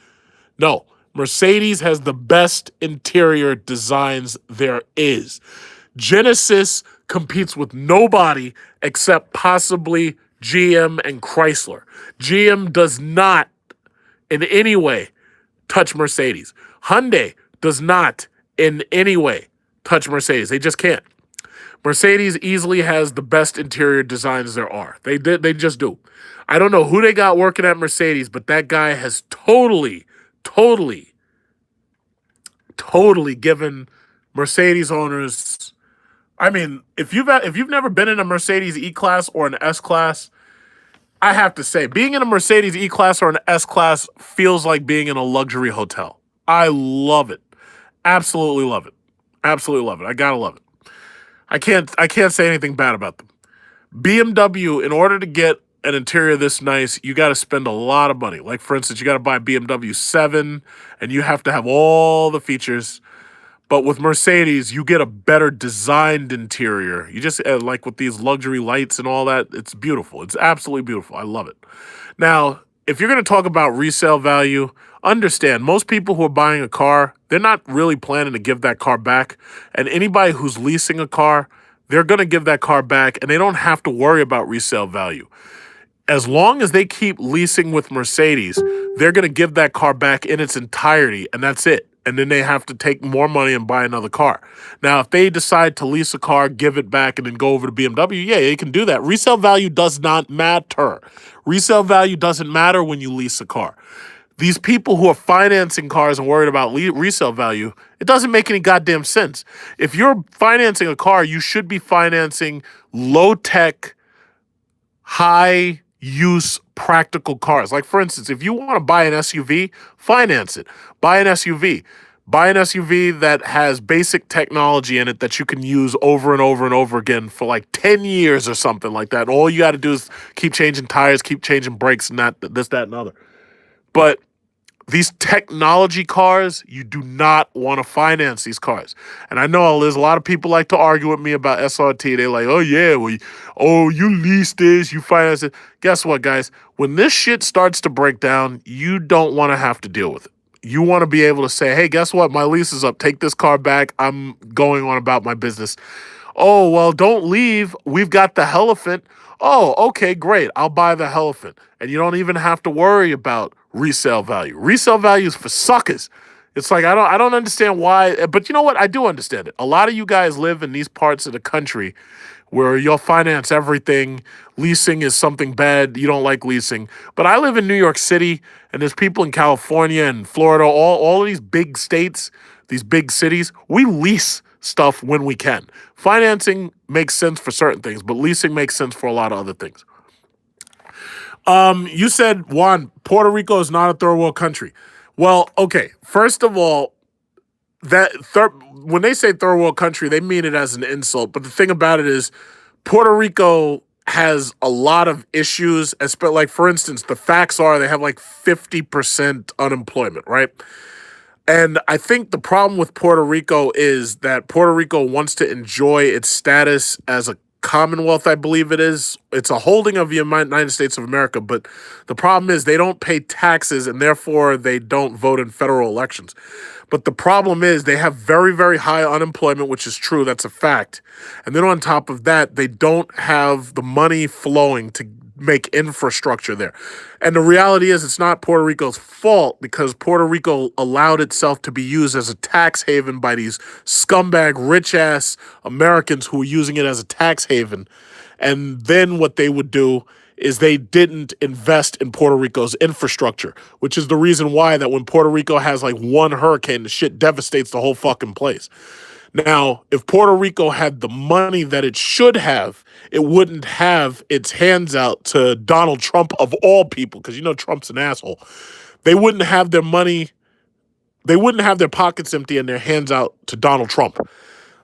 No, Mercedes has the best interior designs there is. Genesis competes with nobody except possibly GM and Chrysler. GM does not in any way touch Mercedes. Hyundai does not in any way touch Mercedes. They just can't. Mercedes easily has the best interior designs there are. They just do. I don't know who they got working at Mercedes, but that guy has totally given Mercedes owners. I mean, if you've never been in a Mercedes E-Class or an S-Class, I have to say, being in a Mercedes E-Class or an S-Class feels like being in a luxury hotel. I love it. Absolutely love it. Absolutely love it. I gotta love it. I can't say anything bad about them. BMW, in order to get an interior this nice, you got to spend a lot of money. Like, for instance, you got to buy a BMW 7, and you have to have all the features. But with Mercedes, you get a better designed interior. You just, like with these luxury lights and all that, it's beautiful. It's absolutely beautiful. I love it. Now, if you're going to talk about resale value, understand, most people who are buying a car, they're not really planning to give that car back. And anybody who's leasing a car, they're going to give that car back, and they don't have to worry about resale value. As long as they keep leasing with Mercedes, they're going to give that car back in its entirety, and that's it. And then they have to take more money and buy another car. Now, if they decide to lease a car, give it back, and then go over to BMW, yeah, they can do that. Resale value does not matter. Resale value doesn't matter when you lease a car. These people who are financing cars and worried about resale value, it doesn't make any goddamn sense. If you're financing a car, you should be financing low-tech, high-use, practical cars. Like, for instance, if you want to buy an SUV, finance it. Buy an SUV. Buy an SUV that has basic technology in it that you can use over and over and over again for like 10 years or something like that. And all you got to do is keep changing tires, keep changing brakes, and this, that, and other. But these technology cars, you do not want to finance these cars. And I know there's a lot of people like to argue with me about SRT. They're like, oh, yeah, well, you lease this, you finance it. Guess what, guys? When this shit starts to break down, you don't want to have to deal with it. You want to be able to say, hey, guess what? My lease is up. Take this car back. I'm going on about my business. Oh, well, don't leave. We've got the Elephant. Oh, okay, great. I'll buy the Elephant. And you don't even have to worry about resale value. Resale value is for suckers. It's like, I don't understand why. But you know what? I do understand it. A lot of you guys live in these parts of the country where you'll finance everything. Leasing is something bad. You don't like leasing. But I live in New York City, and there's people in California and Florida, all of these big states, these big cities. We lease stuff when we can. Financing makes sense for certain things, but leasing makes sense for a lot of other things. You said, Juan, Puerto Rico is not a third world country. Well, okay. First of all, when they say third world country, they mean it as an insult. But the thing about it is, Puerto Rico has a lot of issues. Like, for instance, the facts are they have like 50% unemployment, right? And I think the problem with Puerto Rico is that Puerto Rico wants to enjoy its status as a Commonwealth, I believe it is. It's a holding of the United States of America, but the problem is they don't pay taxes, and therefore they don't vote in federal elections. But the problem is they have very, very high unemployment, which is true. That's a fact. And then on top of that, they don't have the money flowing to make infrastructure there. And the reality is it's not Puerto Rico's fault, because Puerto Rico allowed itself to be used as a tax haven by these scumbag rich-ass Americans who were using it as a tax haven. And then what they would do is they didn't invest in Puerto Rico's infrastructure, which is the reason why that when Puerto Rico has like one hurricane, the shit devastates the whole fucking place. Now, if Puerto Rico had the money that it should have, it wouldn't have its hands out to Donald Trump of all people, because you know Trump's an asshole. They wouldn't have their money, they wouldn't have their pockets empty and their hands out to Donald Trump.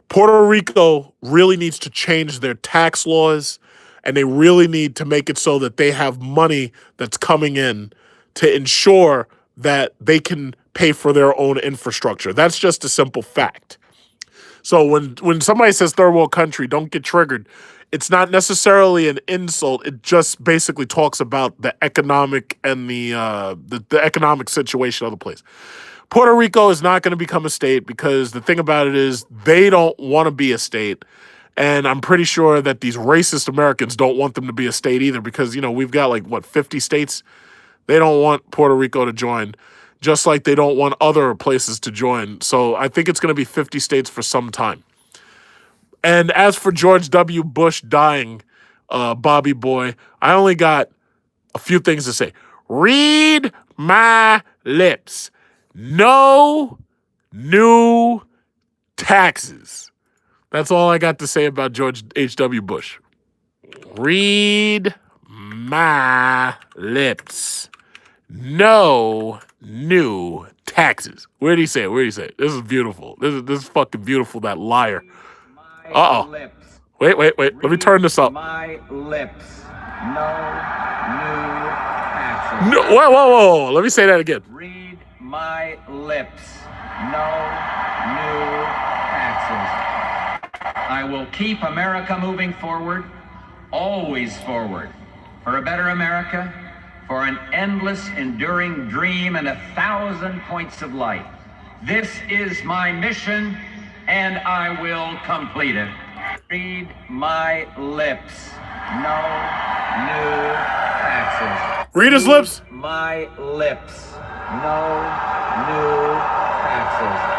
Puerto Rico really needs to change their tax laws, and they really need to make it so that they have money that's coming in to ensure that they can pay for their own infrastructure. That's just a simple fact. So when somebody says third world country, don't get triggered. It's not necessarily an insult. It just basically talks about the economic and the economic situation of the place. Puerto Rico is not going to become a state because the thing about it is they don't want to be a state. And I'm pretty sure that these racist Americans don't want them to be a state either because, you know, we've got like, what, 50 states? They don't want Puerto Rico to join, just like they don't want other places to join. So I think it's going to be 50 states for some time. And as for George W. Bush dying, Bobby boy, I only got a few things to say. Read my lips. No new taxes. That's all I got to say about George H.W. Bush. Read my lips. No new taxes. Where did he say it? Where did he say it? This is beautiful. This is fucking beautiful, that liar. Uh-oh. Wait. Let me turn this up.
My lips. No new taxes.
No, whoa. Let me say that again.
Read my lips. No new taxes. I will keep America moving forward, always forward, for a better America, for an endless, enduring dream and 1,000 points of light. This is my mission, and I will complete it. Read my lips. No new taxes.
Read his lips.
My lips. No new taxes.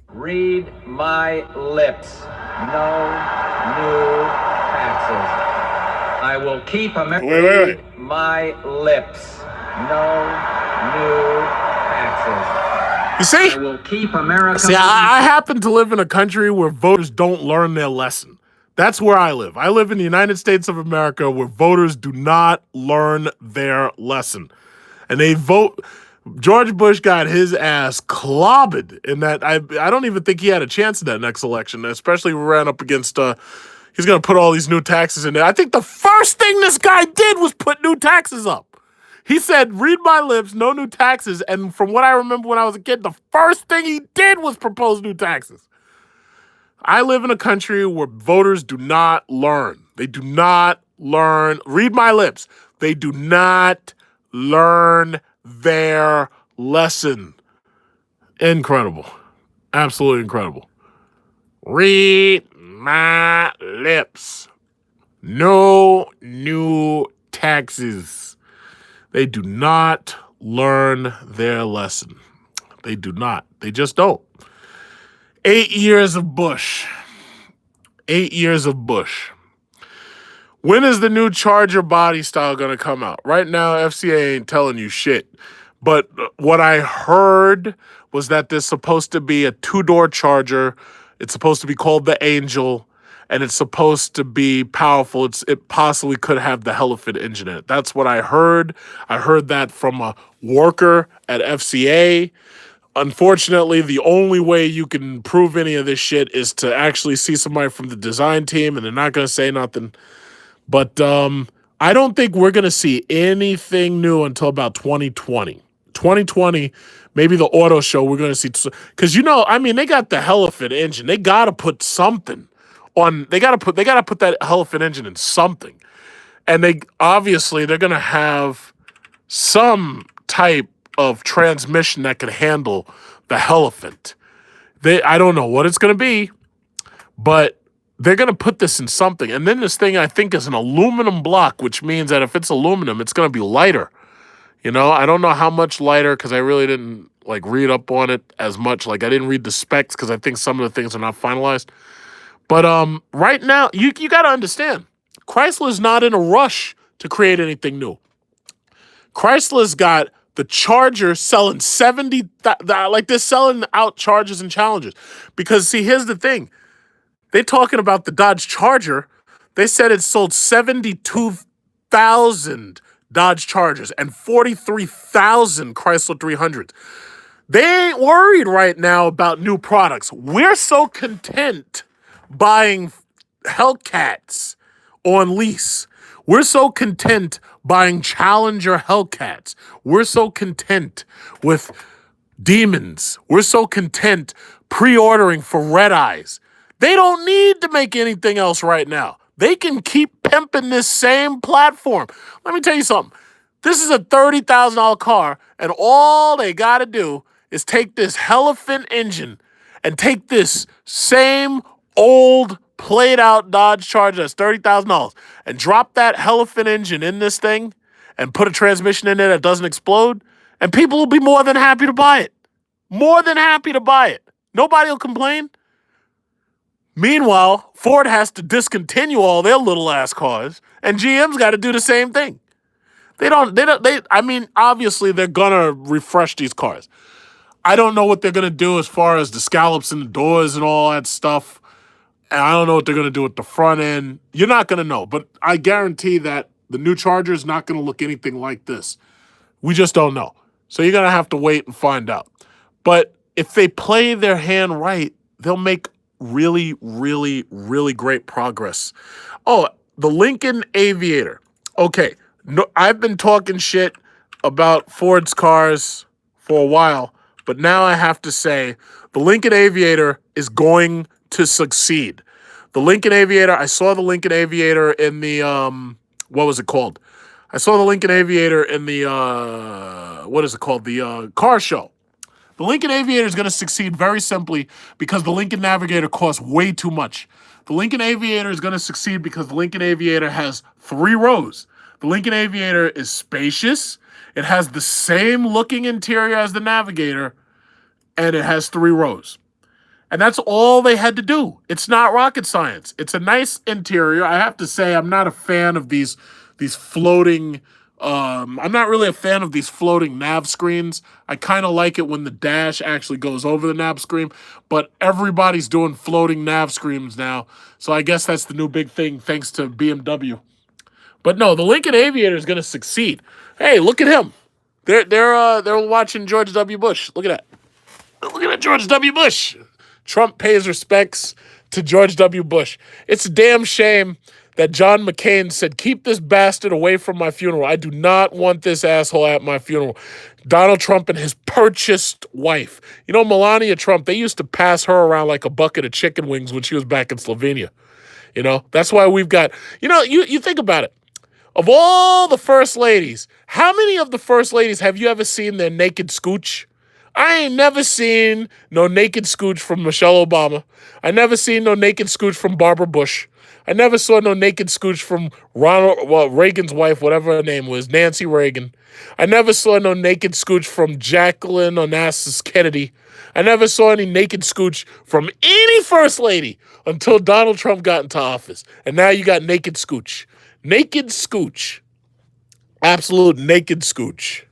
Read my lips. No new taxes. I will keep America.
Wait.
My lips. No new taxes.
You see?
I will keep America.
See, I happen to live in a country where voters don't learn their lesson. That's where I live. I live in the United States of America where voters do not learn their lesson. And they vote. George Bush got his ass clobbered in that. I don't even think he had a chance in that next election, especially when we ran up against, he's going to put all these new taxes in there. I think the first thing this guy did was put new taxes up. He said, read my lips, no new taxes. And from what I remember when I was a kid, the first thing he did was propose new taxes. I live in a country where voters do not learn. They do not learn. Read my lips. They do not learn their lesson. Incredible. Absolutely incredible. Read my lips. No new taxes. They do not learn their lesson. They do not. They just don't. 8 years of Bush. 8 years of Bush. When is the new Charger body style going to come out? Right now, FCA ain't telling you shit. But what I heard was that there's supposed to be a two-door Charger. It's supposed to be called the Angel. And it's supposed to be powerful. It possibly could have the Helifit engine in it. That's what I heard. I heard that from a worker at FCA. Unfortunately, the only way you can prove any of this shit is to actually see somebody from the design team, and they're not going to say nothing. But I don't think we're going to see anything new until about 2020. 2020, maybe the auto show, we're going to see. Because, you know, I mean, they got the Helifit engine. They got to put something on. They got to put that Helifit engine in something. And they're going to have some type of transmission that could handle the Helifit. I don't know what it's going to be, but they're going to put this in something. And then this thing, I think, is an aluminum block, which means that if it's aluminum, it's going to be lighter. You know, I don't know how much lighter because I really didn't read up on it as much. I didn't read the specs because I think some of the things are not finalized. But right now, you got to understand, Chrysler's not in a rush to create anything new. Chrysler's got the Charger selling 70, like they're selling out Chargers and Challengers. Because see, here's the thing. They're talking about the Dodge Charger. They said it sold 72,000 Dodge Chargers and 43,000 Chrysler 300s. They ain't worried right now about new products. We're so content buying Hellcats on lease. We're so content buying Challenger Hellcats. We're so content with Demons. We're so content pre-ordering for Red Eyes. They don't need to make anything else right now. They can keep pimping this same platform. Let me tell you something. This is a $30,000 car, and all they got to do is take this Elephant engine and take this same old played-out Dodge Charger that's $30,000 and drop that Elephant engine in this thing and put a transmission in there that doesn't explode, and people will be more than happy to buy it. More than happy to buy it. Nobody will complain. Meanwhile, Ford has to discontinue all their little-ass cars, and GM's got to do the same thing. I mean, obviously, they're going to refresh these cars. I don't know what they're going to do as far as the scallops in the doors and all that stuff. And I don't know what they're going to do with the front end. You're not going to know. But I guarantee that the new Charger is not going to look anything like this. We just don't know. So you're going to have to wait and find out. But if they play their hand right, they'll make really, really, really great progress. Oh, the Lincoln Aviator. Okay, no, I've been talking shit about Ford's cars for a while, but now I have to say the Lincoln Aviator is going to succeed. The Lincoln Aviator, I saw the Lincoln Aviator in the, what was it called? I saw the Lincoln Aviator in the, what is it called? The car show. The Lincoln Aviator is going to succeed very simply because the Lincoln Navigator costs way too much. The Lincoln Aviator is going to succeed because the Lincoln Aviator has 3 rows. The Lincoln Aviator is spacious. It has the same looking interior as the Navigator, and it has 3 rows. And that's all they had to do. It's not rocket science. It's a nice interior. I have to say I'm not a fan of these floating... I'm not really a fan of these floating nav screens. I kind of like it when the dash actually goes over the nav screen, but everybody's doing floating nav screens now, so I guess that's the new big thing thanks to BMW. But no, the Lincoln Aviator is going to succeed. Hey, look at him. They're watching George W. Bush. Look at that. Look at that George W. Bush. Trump pays respects to George W. Bush. It's a damn shame that John McCain said, keep this bastard away from my funeral. I do not want this asshole at my funeral. Donald Trump and his purchased wife. You know, Melania Trump, they used to pass her around like a bucket of chicken wings when she was back in Slovenia. You know, that's why we've got, you think about it. Of all the first ladies, how many of the first ladies have you ever seen their naked scooch? I ain't never seen no naked scooch from Michelle Obama. I never seen no naked scooch from Barbara Bush. I never saw no naked scooch from Reagan's wife, whatever her name was, Nancy Reagan. I never saw no naked scooch from Jacqueline Onassis Kennedy. I never saw any naked scooch from any first lady until Donald Trump got into office. And now you got naked scooch. Naked scooch. Absolute naked scooch.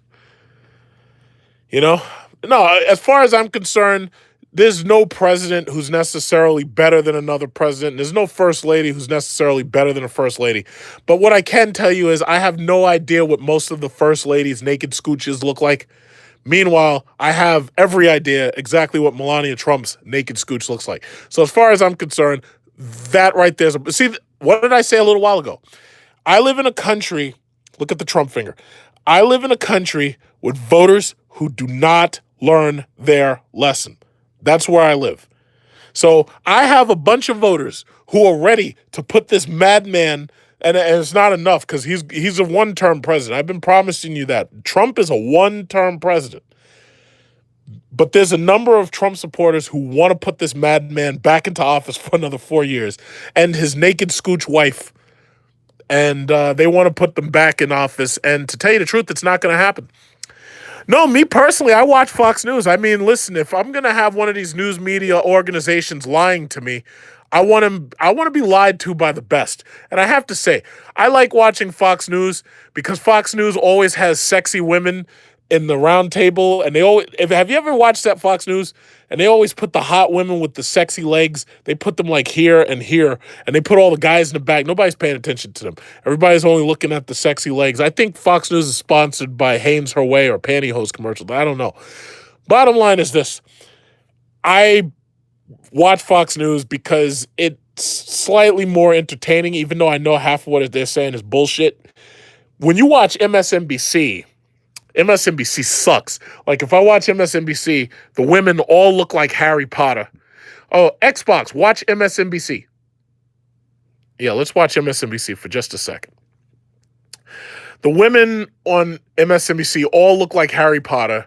You know? No, as far as I'm concerned, there's no president who's necessarily better than another president. There's no first lady who's necessarily better than a first lady. But what I can tell you is I have no idea what most of the first ladies' naked scooches look like. Meanwhile, I have every idea exactly what Melania Trump's naked scooch looks like. So as far as I'm concerned, that right there is... See, what did I say a little while ago? I live in a country... Look at the Trump finger. I live in a country with voters who do not learn their lesson. That's where I live. So I have a bunch of voters who are ready to put this madman, and it's not enough because he's a one-term president. I've been promising you that. Trump is a one-term president. But there's a number of Trump supporters who want to put this madman back into office for another 4 years and his naked scooch wife. And they want to put them back in office. And to tell you the truth, it's not going to happen. No, me personally, I watch Fox News. I mean, listen, if I'm going to have one of these news media organizations lying to me, I want to be lied to by the best. And I have to say, I like watching Fox News because Fox News always has sexy women in the round table, and they always, have you ever watched that Fox News? And they always put the hot women with the sexy legs. They put them like here, and they put all the guys in the back. Nobody's paying attention to them. Everybody's only looking at the sexy legs. I think Fox News is sponsored by Hanes Her Way or pantyhose commercials. I don't know. Bottom line is this. I watch Fox News because it's slightly more entertaining, even though I know half of what they're saying is bullshit. When you watch MSNBC sucks. Like, if I watch MSNBC, the women all look like Harry Potter. Oh, Xbox, watch MSNBC. Yeah, let's watch MSNBC for just a second. The women on MSNBC all look like Harry Potter.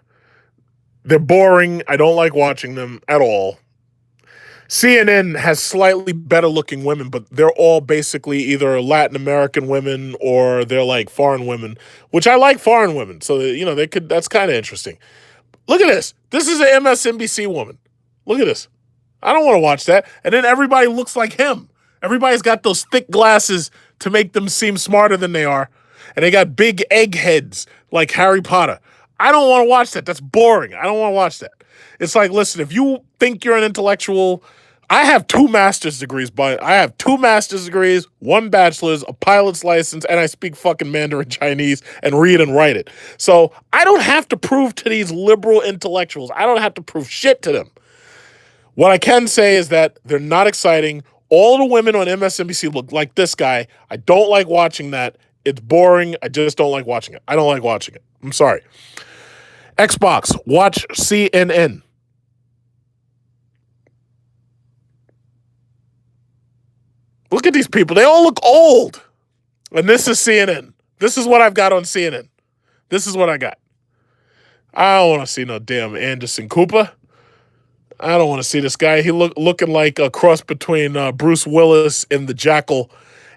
They're boring. I don't like watching them at all. CNN has slightly better looking women, but they're all basically either Latin American women or they're like foreign women, which I like foreign women. So, that's kind of interesting. Look at this. This is an MSNBC woman. Look at this. I don't want to watch that. And then everybody looks like him. Everybody's got those thick glasses to make them seem smarter than they are. And they got big egg heads like Harry Potter. I don't want to watch that. That's boring. I don't want to watch that. It's like, listen, if you think you're an intellectual, I have 2 master's degrees, but I have 2 master's degrees, 1 bachelor's, a pilot's license, and I speak fucking Mandarin Chinese and read and write it. So I don't have to prove to these liberal intellectuals. I don't have to prove shit to them. What I can say is that they're not exciting. All the women on MSNBC look like this guy. I don't like watching that. It's boring. I just don't like watching it. I don't like watching it. I'm sorry. Xbox, watch CNN. Look at these people. They all look old. And this is CNN. This is what I've got on CNN. This is what I got. I don't want to see no damn Anderson Cooper. I don't want to see this guy. He looking like a cross between Bruce Willis in The Jackal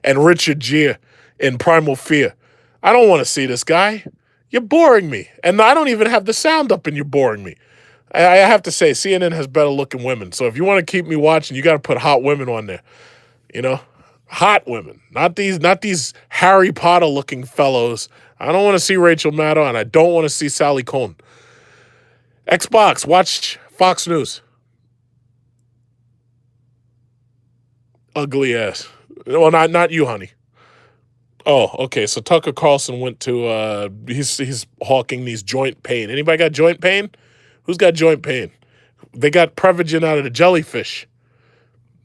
and Richard Gere in Primal Fear. I don't want to see this guy. You're boring me. And I don't even have the sound up and you're boring me. I have to say, CNN has better looking women. So if you want to keep me watching, you got to put hot women on there. Hot women. Not these Harry Potter looking fellows. I don't want to see Rachel Maddow and I don't want to see Sally Cohn. Xbox, watch Fox News. Ugly ass. Well, not you, honey. Oh, okay. So Tucker Carlson went to he's hawking these joint pain. Anybody got joint pain? Who's got joint pain? They got Prevagen out of the jellyfish.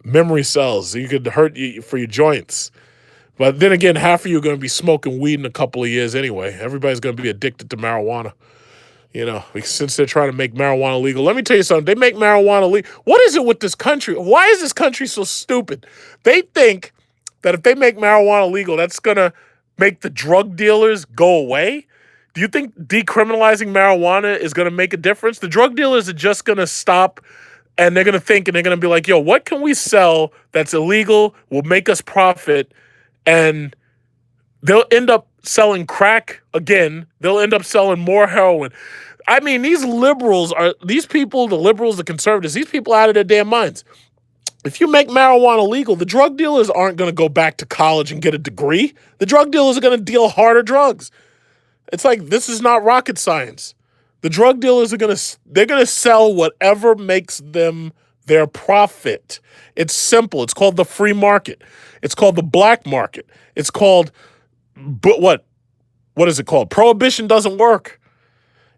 Memory cells. You could hurt you for your joints. But then again, half of you are going to be smoking weed in a couple of years anyway. Everybody's going to be addicted to marijuana. Since they're trying to make marijuana legal. Let me tell you something. They make marijuana legal. What is it with this country? Why is this country so stupid? They think that if they make marijuana legal, that's going to make the drug dealers go away? Do you think decriminalizing marijuana is going to make a difference? The drug dealers are just going to stop and they're going to think and they're going to be like, yo, what can we sell that's illegal, will make us profit? And they'll end up selling crack again. They'll end up selling more heroin. I mean, these people, the liberals, the conservatives, these people out of their damn minds. If you make marijuana legal, the drug dealers aren't going to go back to college and get a degree. The drug dealers are going to deal harder drugs. It's like, this is not rocket science. The drug dealers they're going to sell whatever makes them their profit. It's simple. It's called the free market. It's called the black market. It's called, but what is it called? Prohibition doesn't work.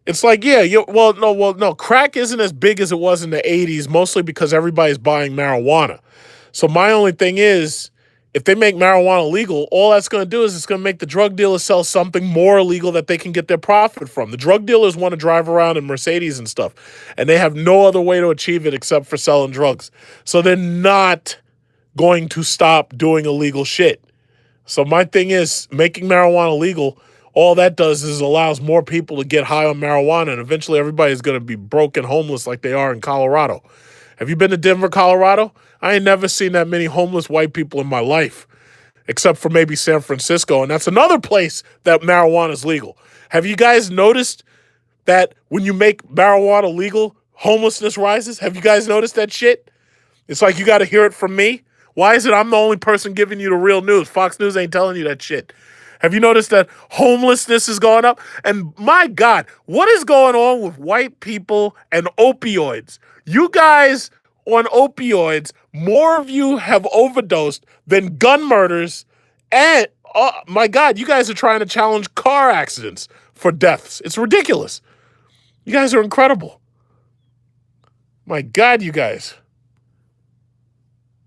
It's like, no. Crack isn't as big as it was in the 80s, mostly because everybody's buying marijuana. So my only thing is, if they make marijuana legal, all that's going to do is it's going to make the drug dealers sell something more illegal that they can get their profit from. The drug dealers want to drive around in Mercedes and stuff, and they have no other way to achieve it except for selling drugs. So they're not going to stop doing illegal shit. So my thing is, making marijuana legal, all that does is allows more people to get high on marijuana, and eventually everybody's going to be broke and homeless like they are in Colorado. Have you been to Denver, Colorado? I ain't never seen that many homeless white people in my life, except for maybe San Francisco, and that's another place that marijuana is legal. Have you guys noticed that when you make marijuana legal, homelessness rises? Have you guys noticed that shit? It's like you got to hear it from me. Why is it I'm the only person giving you the real news? Fox News ain't telling you that shit. Have you noticed that homelessness is going up? And my God, what is going on with white people and opioids? You guys on opioids, more of you have overdosed than gun murders. And oh my God, you guys are trying to challenge car accidents for deaths. It's ridiculous. You guys are incredible. My God, you guys.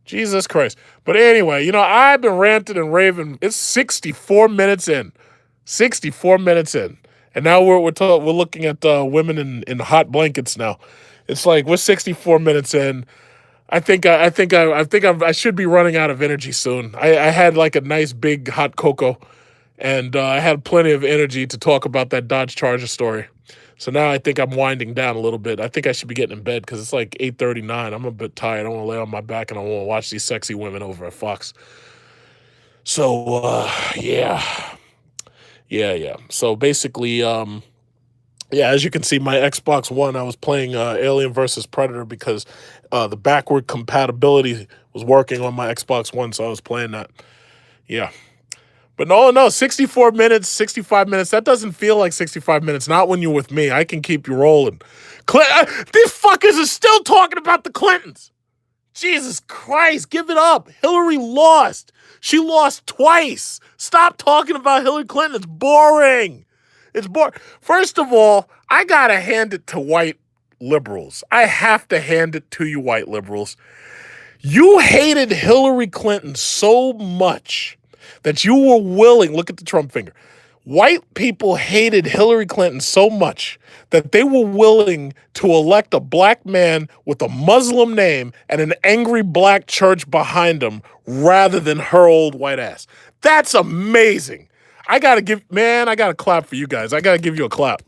Jesus Christ. But anyway, I've been ranting and raving. It's 64 minutes in. 64 minutes in. And now we're looking at women in hot blankets now. It's like we're 64 minutes in. I should be running out of energy soon. I had like a nice big hot cocoa, and I had plenty of energy to talk about that Dodge Charger story. So now I think I'm winding down a little bit. I think I should be getting in bed because it's like 8:39. I'm a bit tired. I want to lay on my back and I want to watch these sexy women over at Fox. So yeah. So basically, as you can see, my Xbox One, I was playing Alien versus Predator because the backward compatibility was working on my Xbox One, so I was playing that. Yeah. But no, 64 minutes, 65 minutes, that doesn't feel like 65 minutes. Not when you're with me. I can keep you rolling. These fuckers are still talking about the Clintons. Jesus Christ, give it up. Hillary lost. She lost twice. Stop talking about Hillary Clinton. It's boring. It's boring. First of all, I got to hand it to white liberals. I have to hand it to you, white liberals. You hated Hillary Clinton so much that you were willing, look at the Trump finger. White people hated Hillary Clinton so much that they were willing to elect a black man with a Muslim name and an angry black church behind him rather than her old white ass. That's amazing. I got to clap for you guys. I got to give you a clap.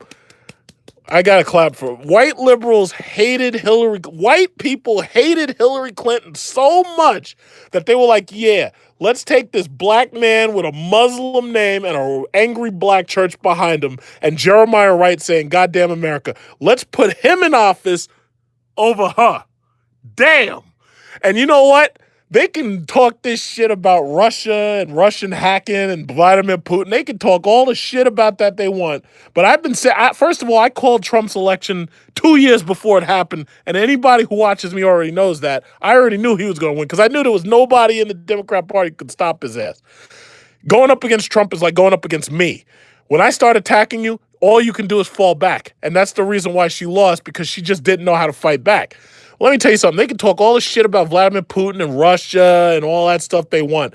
I got to clap for white liberals white people hated Hillary Clinton so much that they were like, yeah, let's take this black man with a Muslim name and an angry black church behind him and Jeremiah Wright saying, goddamn America, let's put him in office over her. Damn. And you know what? They can talk this shit about Russia and Russian hacking and Vladimir Putin. They can talk all the shit about that they want. But I've been saying, first of all, I called Trump's election 2 years before it happened. And anybody who watches me already knows that. I already knew he was going to win because I knew there was nobody in the Democrat Party who could stop his ass. Going up against Trump is like going up against me. When I start attacking you, all you can do is fall back. And that's the reason why she lost, because she just didn't know how to fight back. Let me tell you something. They can talk all this shit about Vladimir Putin and Russia and all that stuff they want.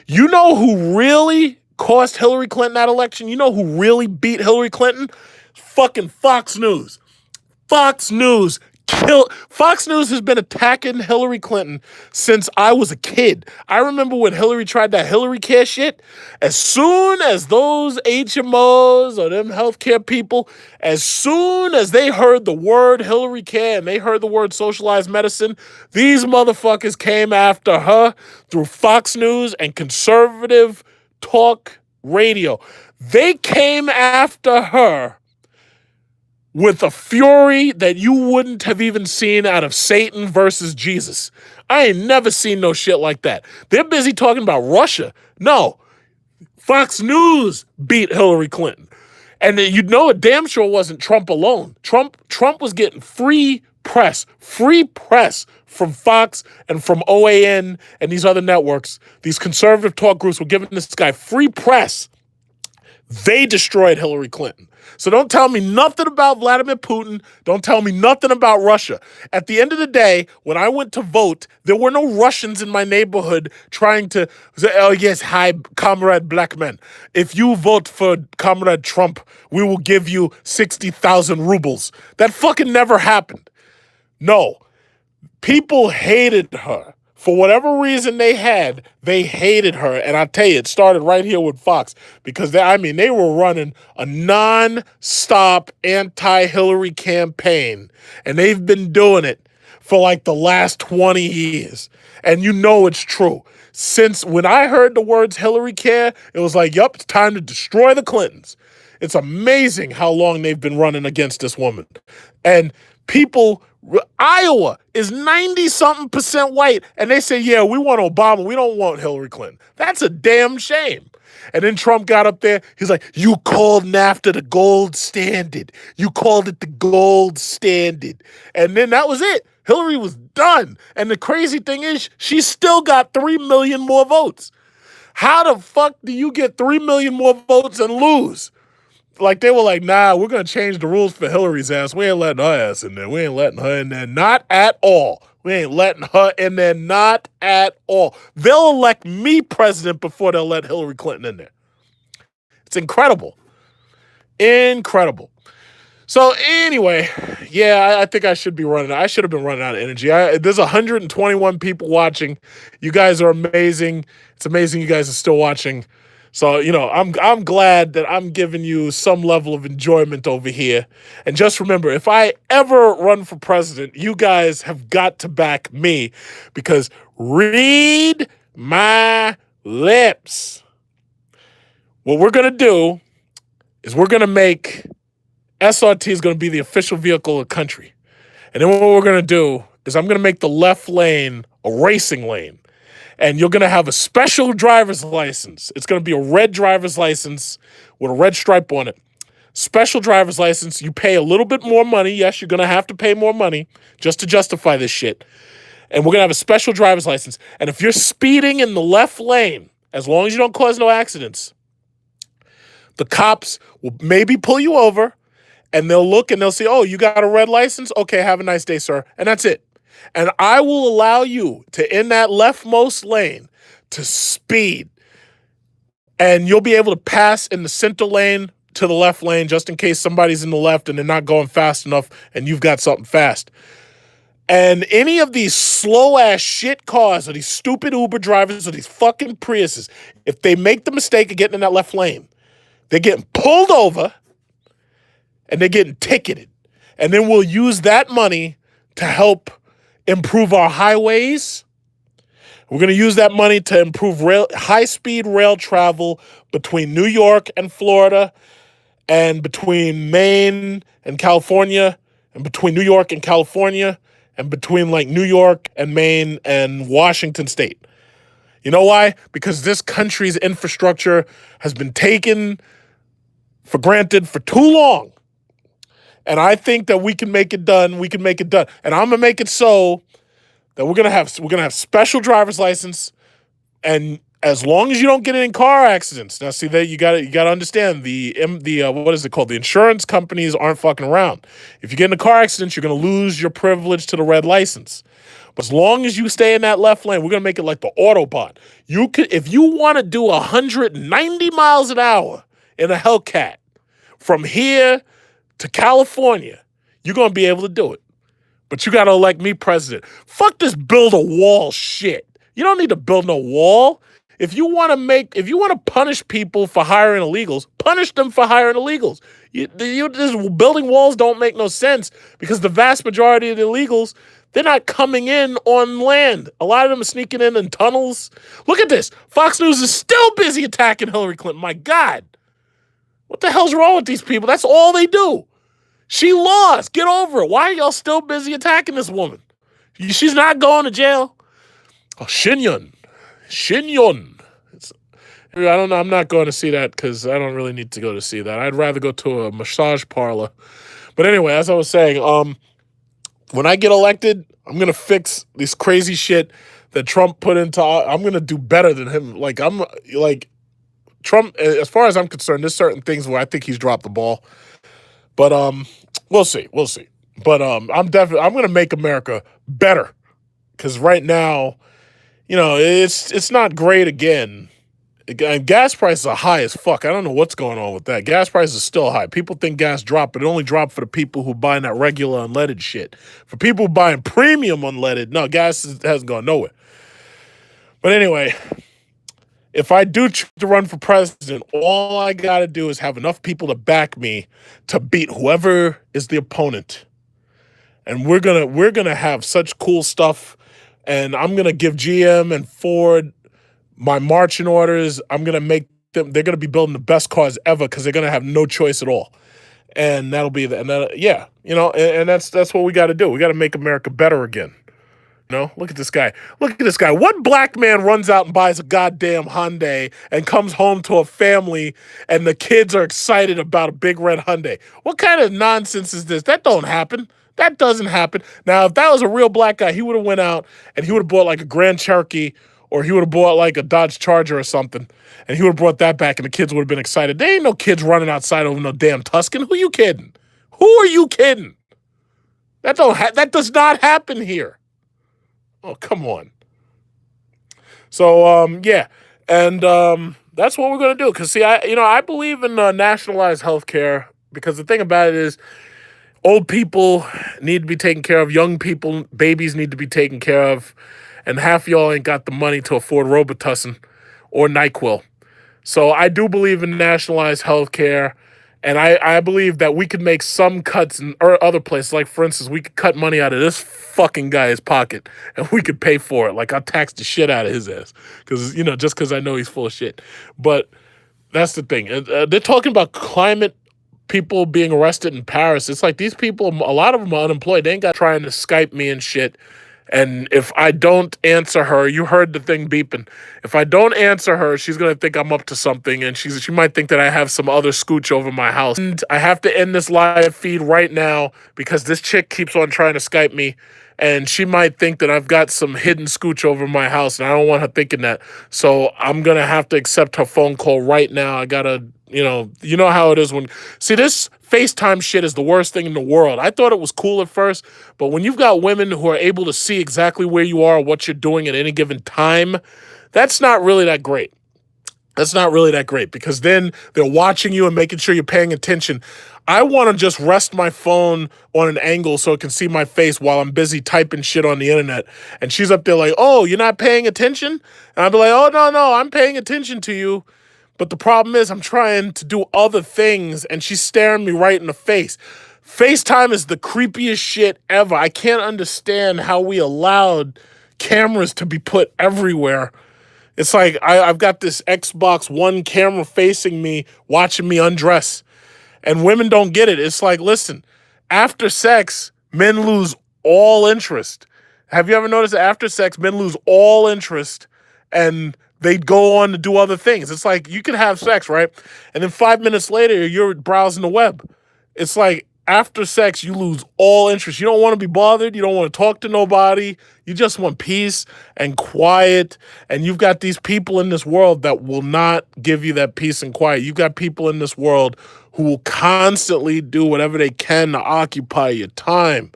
You know who really cost Hillary Clinton that election? You know who really beat Hillary Clinton? Fucking Fox News. Fox News has been attacking Hillary Clinton since I was a kid. I remember when Hillary tried that Hillary Care shit. As soon as those HMOs or them healthcare people, as soon as they heard the word Hillary Care and they heard the word socialized medicine, these motherfuckers came after her through Fox News and conservative talk radio. They came after her with a fury that you wouldn't have even seen out of Satan versus Jesus. I ain't never seen no shit like that. They're busy talking about Russia. No, Fox News beat Hillary Clinton. And you know it damn sure wasn't Trump alone. Trump was getting free press from Fox and from OAN and these other networks. These conservative talk groups were giving this guy free press. They destroyed Hillary Clinton. So don't tell me nothing about Vladimir Putin. Don't tell me nothing about Russia. At the end of the day, when I went to vote, there were no Russians in my neighborhood trying to say, oh, yes, hi, Comrade Black Men. If you vote for Comrade Trump, we will give you 60,000 rubles. That fucking never happened. No. People hated her. For whatever reason they hated her. And I tell you, it started right here with Fox because they were running a non-stop anti-Hillary campaign. And they've been doing it for like the last 20 years. And you know it's true. Since when I heard the words Hillary Care, it was like, yup, it's time to destroy the Clintons. It's amazing how long they've been running against this woman. And Iowa is 90-something% white, and they say, yeah, we want Obama. We don't want Hillary Clinton. That's a damn shame. And then Trump got up there. He's like, you called NAFTA the gold standard. You called it the gold standard. And then that was it. Hillary was done. And the crazy thing is, she still got 3 million more votes. How the fuck do you get 3 million more votes and lose? Like, they were like, nah, we're going to change the rules for Hillary's ass. We ain't letting her ass in there. We ain't letting her in there. Not at all. We ain't letting her in there. Not at all. They'll elect me president before they'll let Hillary Clinton in there. It's incredible. Incredible. So anyway, yeah, I think I should be running. I should have been running out of energy. There's 121 people watching. You guys are amazing. It's amazing you guys are still watching. So, I'm glad that I'm giving you some level of enjoyment over here. And just remember, if I ever run for president, you guys have got to back me, because read my lips. What we're going to do is we're going to make SRT is going to be the official vehicle of the country. And then what we're going to do is I'm going to make the left lane a racing lane. And you're going to have a special driver's license. It's going to be a red driver's license with a red stripe on it. Special driver's license. You pay a little bit more money. Yes, you're going to have to pay more money just to justify this shit. And we're going to have a special driver's license. And if you're speeding in the left lane, as long as you don't cause no accidents, the cops will maybe pull you over, and they'll look and they'll say, oh, you got a red license? Okay, have a nice day, sir. And that's it. And I will allow you to, in that leftmost lane, to speed. And you'll be able to pass in the center lane to the left lane just in case somebody's in the left and they're not going fast enough and you've got something fast. And any of these slow-ass shit cars or these stupid Uber drivers or these fucking Priuses, if they make the mistake of getting in that left lane, they're getting pulled over and they're getting ticketed. And then we'll use that money to help improve our highways. We're going to use that money to improve high-speed rail travel between New York and Florida, and between Maine and California, and between New York and California, and between like New York and Maine and Washington State. You know why? Because this country's infrastructure has been taken for granted for too long. And I think that we can make it done. We can make it done. And I'm gonna make it so that we're gonna have special driver's license, and as long as you don't get in car accidents. Now, see that you gotta understand the what is it called? The insurance companies aren't fucking around. If you get in a car accident, you're gonna lose your privilege to the red license. But as long as you stay in that left lane, we're gonna make it like the Autobahn. You could, if you want to do 190 miles an hour in a Hellcat from here to California, you're going to be able to do it. But you got to elect me president. Fuck this build a wall shit. You don't need to build no wall. If you want to punish people for hiring illegals, punish them for hiring illegals. Building walls don't make no sense, because the vast majority of the illegals, they're not coming in on land. A lot of them are sneaking in tunnels. Look at this. Fox News is still busy attacking Hillary Clinton. My God. What the hell's wrong with these people? That's all they do. She lost. Get over it. Why are y'all still busy attacking this woman? She's not going to jail. Oh, Shinyon. I don't know. I'm not going to see that because I don't really need to go to see that. I'd rather go to a massage parlor. But anyway, as I was saying, when I get elected, I'm going to fix this crazy shit that Trump put into. I'm going to do better than him. Trump, as far as I'm concerned, there's certain things where I think he's dropped the ball. But we'll see. But I'm going to make America better, because right now, it's not great again. Gas prices are high as fuck. I don't know what's going on with that. Gas prices are still high. People think gas dropped, but it only dropped for the people who buying that regular unleaded shit. For people buying premium unleaded, no, gas hasn't gone nowhere. But anyway, if I do choose to run for president, all I got to do is have enough people to back me to beat whoever is the opponent. And we're gonna have such cool stuff, and I'm going to give GM and Ford my marching orders. I'm going to make them, they're going to be building the best cars ever, because they're going to have no choice at all. And that'll be and that's what we got to do. We got to make America better again. No, look at this guy. Look at this guy. What black man runs out and buys a goddamn Hyundai and comes home to a family and the kids are excited about a big red Hyundai? What kind of nonsense is this? That don't happen. That doesn't happen. Now, if that was a real black guy, he would have went out and he would have bought like a Grand Cherokee or he would have bought like a Dodge Charger or something and he would have brought that back and the kids would have been excited. There ain't no kids running outside over no damn Tuscan. Who you kidding? Who are you kidding? That does not happen here. Oh, come on. So, yeah. And that's what we're going to do. Because, see, I believe in nationalized health care because the thing about it is old people need to be taken care of. Young people, babies need to be taken care of. And half y'all ain't got the money to afford Robitussin or NyQuil. So I do believe in nationalized health care. And I believe that we could make some cuts in other places. Like, for instance, we could cut money out of this fucking guy's pocket and we could pay for it. Like, I'll tax the shit out of his ass. Because, just because I know he's full of shit. But that's the thing. They're talking about climate people being arrested in Paris. It's like these people, a lot of them are unemployed. They ain't got trying to Skype me and shit. And if I don't answer her, you heard the thing beeping. If I don't answer her, she's going to think I'm up to something. And she might think that I have some other scooch over my house. And I have to end this live feed right now because this chick keeps on trying to Skype me. And she might think that I've got some hidden scooch over my house. And I don't want her thinking that. So I'm going to have to accept her phone call right now. I got to, you know how it is when... See, this FaceTime shit is the worst thing in the world. I thought it was cool at first, but when you've got women who are able to see exactly where you are, what you're doing at any given time, that's not really that great. That's not really that great because then they're watching you and making sure you're paying attention. I want to just rest my phone on an angle so it can see my face while I'm busy typing shit on the internet. And she's up there like, oh, you're not paying attention? And I'll be like, oh, no, I'm paying attention to you. But the problem is I'm trying to do other things and she's staring me right in the face. FaceTime is the creepiest shit ever. I can't understand how we allowed cameras to be put everywhere. It's like I've got this Xbox One camera facing me, watching me undress. And women don't get it. It's like, listen, after sex, men lose all interest. Have you ever noticed that after sex, men lose all interest and they go on to do other things? It's like you can have sex, right? And then 5 minutes later, you're browsing the web. It's like after sex, you lose all interest. You don't want to be bothered. You don't want to talk to nobody. You just want peace and quiet. And you've got these people in this world that will not give you that peace and quiet. You've got people in this world who will constantly do whatever they can to occupy your time.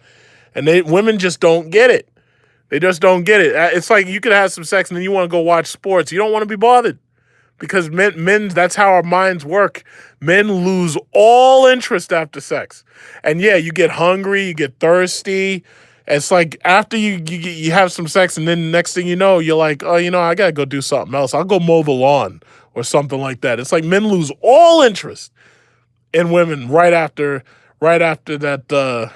And women just don't get it. They just don't get it. It's like you could have some sex and then you want to go watch sports. You don't want to be bothered because men, that's how our minds work. Men lose all interest after sex. And yeah, you get hungry, you get thirsty. It's like after you have some sex and then the next thing you know, you're like, oh, I got to go do something else. I'll go mow the lawn or something like that. It's like men lose all interest in women right after that, that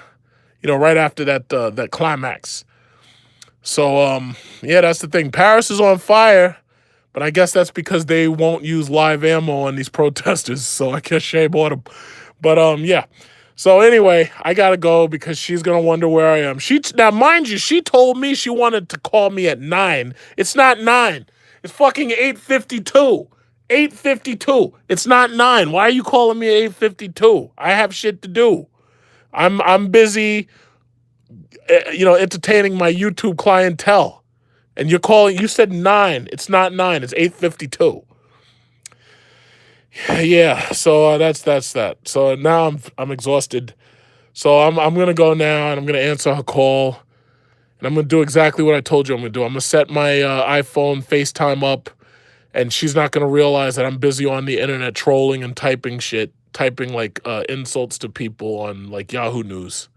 climax. So, yeah, that's the thing. Paris is on fire, but I guess that's because they won't use live ammo on these protesters. So I guess shame on them. But, yeah. So anyway, I got to go because she's going to wonder where I am. Now, mind you, she told me she wanted to call me at 9. It's not 9. It's fucking 8:52. 8:52. It's not 9. Why are you calling me at 8:52? I have shit to do. I'm busy entertaining my YouTube clientele. And you said 9. It's not 9. It's 8:52. Yeah, so that's that. So now I'm exhausted. So I'm going to go now and I'm going to answer her call. And I'm going to do exactly what I told you I'm going to do. I'm going to set my iPhone FaceTime up and she's not going to realize that I'm busy on the internet trolling and typing shit, like insults to people on like Yahoo News.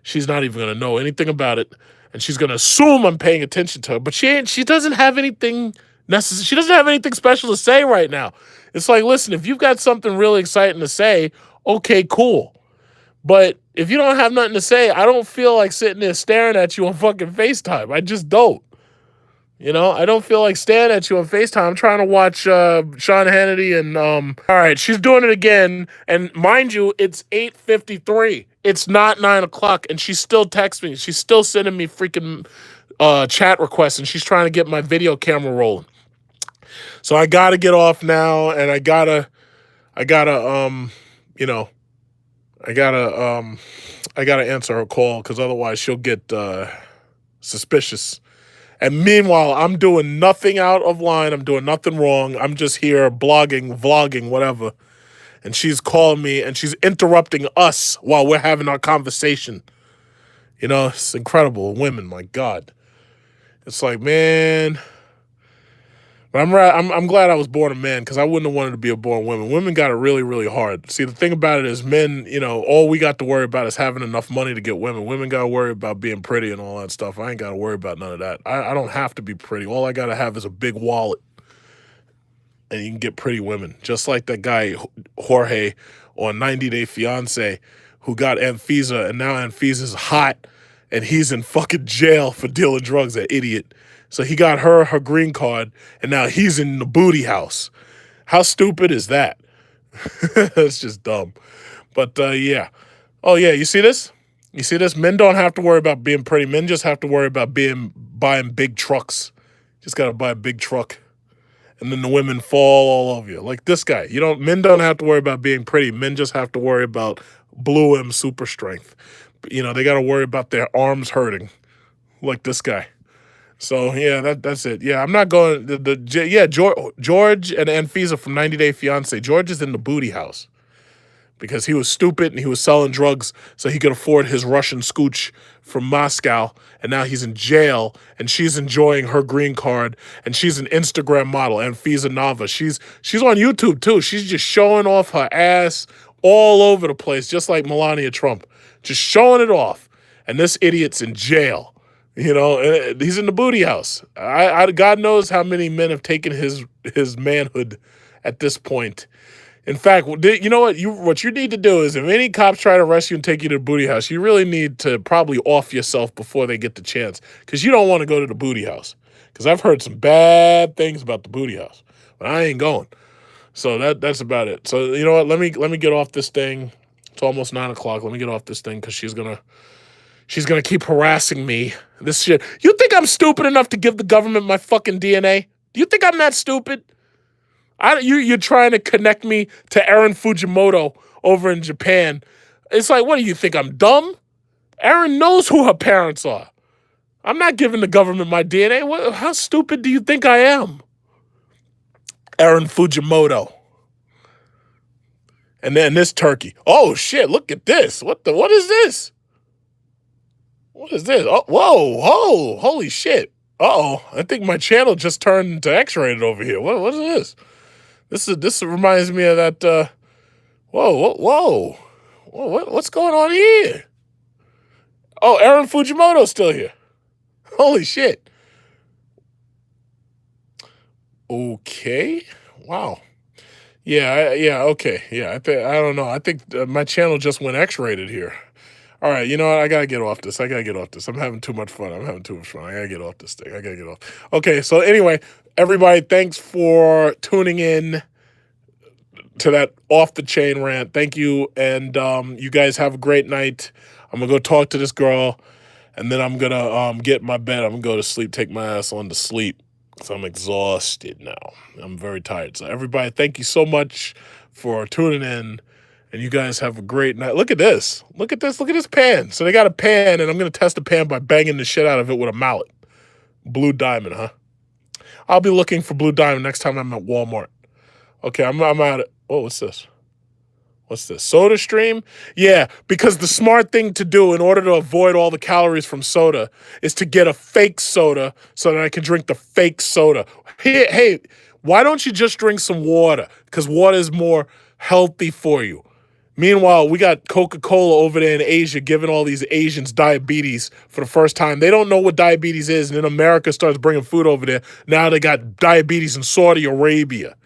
She's not even going to know anything about it. And she's going to assume I'm paying attention to her. But she doesn't have anything necessary. She doesn't have anything special to say right now. It's like, listen, if you've got something really exciting to say, okay, cool. But if you don't have nothing to say, I don't feel like sitting there staring at you on fucking FaceTime. I just don't. I don't feel like staring at you on FaceTime. I'm trying to watch Sean Hannity and, all right, she's doing it again. And mind you, it's 8:53. It's not 9 o'clock, and she's still texting me. She's still sending me freaking chat requests, and she's trying to get my video camera rolling. So I gotta get off now, and I gotta, you know, I gotta answer her call because otherwise she'll get suspicious. And meanwhile, I'm doing nothing out of line. I'm doing nothing wrong. I'm just here blogging, vlogging, whatever. And she's calling me and she's interrupting us while we're having our conversation. You know, it's incredible. Women, my God. It's like, man. But I'm glad I was born a man because I wouldn't have wanted to be a born woman. Women got it really, really hard. See, the thing about it is men, you know, all we got to worry about is having enough money to get women. Women got to worry about being pretty and all that stuff. I ain't got to worry about none of that. I don't have to be pretty. All I got to have is a big wallet. And you can get pretty women. Just like that guy, Jorge, on 90 Day Fiancé, who got Anfisa, and now Anfisa's hot, and he's in fucking jail for dealing drugs, that idiot. So he got her green card, and now he's in the booty house. How stupid is that? That's just dumb. But yeah. Oh yeah, you see this? You see this? Men don't have to worry about being pretty. Men just have to worry about buying big trucks. Just gotta buy a big truck. And then the women fall all over you. Like this guy. Men don't have to worry about being pretty. Men just have to worry about Blue M super strength. You know, they gotta worry about their arms hurting. Like this guy. So yeah, that's it. Yeah, I'm not going. George and Anfisa from 90 Day Fiancé. George is in the booty house because he was stupid and he was selling drugs so he could afford his Russian scooch from Moscow, and now he's in jail. And she's enjoying her green card, and she's an Instagram model. Anfisa Nava. She's on YouTube too. She's just showing off her ass all over the place, just like Melania Trump, just showing it off. And this idiot's in jail. You know, he's in the booty house. God knows how many men have taken his manhood at this point. In fact, you know what you need to do is if any cops try to arrest you and take you to the booty house, you really need to probably off yourself before they get the chance, because you don't want to go to the booty house. Because I've heard some bad things about the booty house, but I ain't going. So that's about it. So you know what? Let me get off this thing. It's almost 9 o'clock. Let me get off this thing because she's gonna keep harassing me. This shit. You think I'm stupid enough to give the government my fucking DNA? Do you think I'm that stupid? You're trying to connect me to Erin Fujimoto over in Japan. It's like, what do you think? I'm dumb? Erin knows who her parents are. I'm not giving the government my DNA. How stupid do you think I am? Erin Fujimoto. And then this turkey. Oh shit, look at this. What is this? What is this? Oh, whoa, holy shit. Uh-oh, I think my channel just turned into X-rated over here. What is this? This reminds me of that, whoa. What's going on here? Oh, Erin Fujimoto's still here. Holy shit. Okay, wow. Yeah, okay. Yeah, I don't know. I think my channel just went X-rated here. All right, you know what? I gotta get off this. I'm having too much fun. I gotta get off this thing. I gotta get off. Okay, so anyway, everybody, thanks for tuning in to that off the chain rant. Thank you, and you guys have a great night. I'm gonna go talk to this girl, and then I'm gonna get in my bed. I'm gonna go to sleep, take my ass on to sleep, because I'm exhausted now. I'm very tired. So everybody, thank you so much for tuning in. And you guys have a great night. Look at this. Look at this pan. So they got a pan, and I'm going to test the pan by banging the shit out of it with a mallet. Blue Diamond, huh? I'll be looking for Blue Diamond next time I'm at Walmart. Okay, I'm out of... Oh, what's this? What's this? Soda Stream? Yeah, because the smart thing to do in order to avoid all the calories from soda is to get a fake soda so that I can drink the fake soda. Hey, why don't you just drink some water? Because water is more healthy for you. Meanwhile, we got Coca-Cola over there in Asia giving all these Asians diabetes for the first time. They don't know what diabetes is, and then America starts bringing food over there. Now they got diabetes in Saudi Arabia.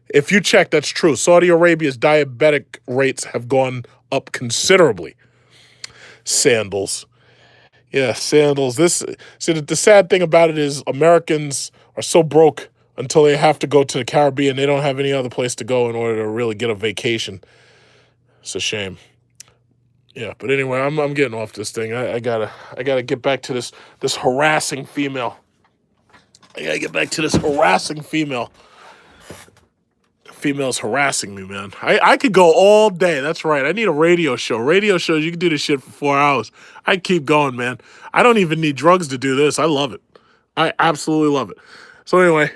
If you check, that's true. Saudi Arabia's diabetic rates have gone up considerably. Sandals. Yeah, sandals. See, the sad thing about it is Americans are so broke until they have to go to the Caribbean. They don't have any other place to go in order to really get a vacation. It's a shame. Yeah, but anyway, I'm getting off this thing. I gotta get back to this harassing female. I gotta get back to this harassing female. Females harassing me, man. I could go all day. That's right. I need a radio show. Radio shows, you can do this shit for 4 hours. I keep going, man. I don't even need drugs to do this. I love it. I absolutely love it. So anyway,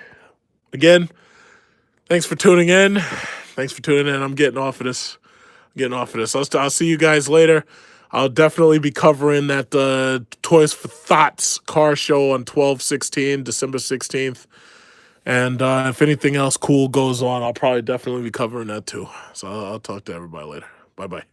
again, thanks for tuning in. Thanks for tuning in. I'm getting off of this. I'll see you guys later. I'll definitely be covering that Toys for Thoughts car show on December 16th. And if anything else cool goes on, I'll probably definitely be covering that too. So I'll talk to everybody later. Bye-bye.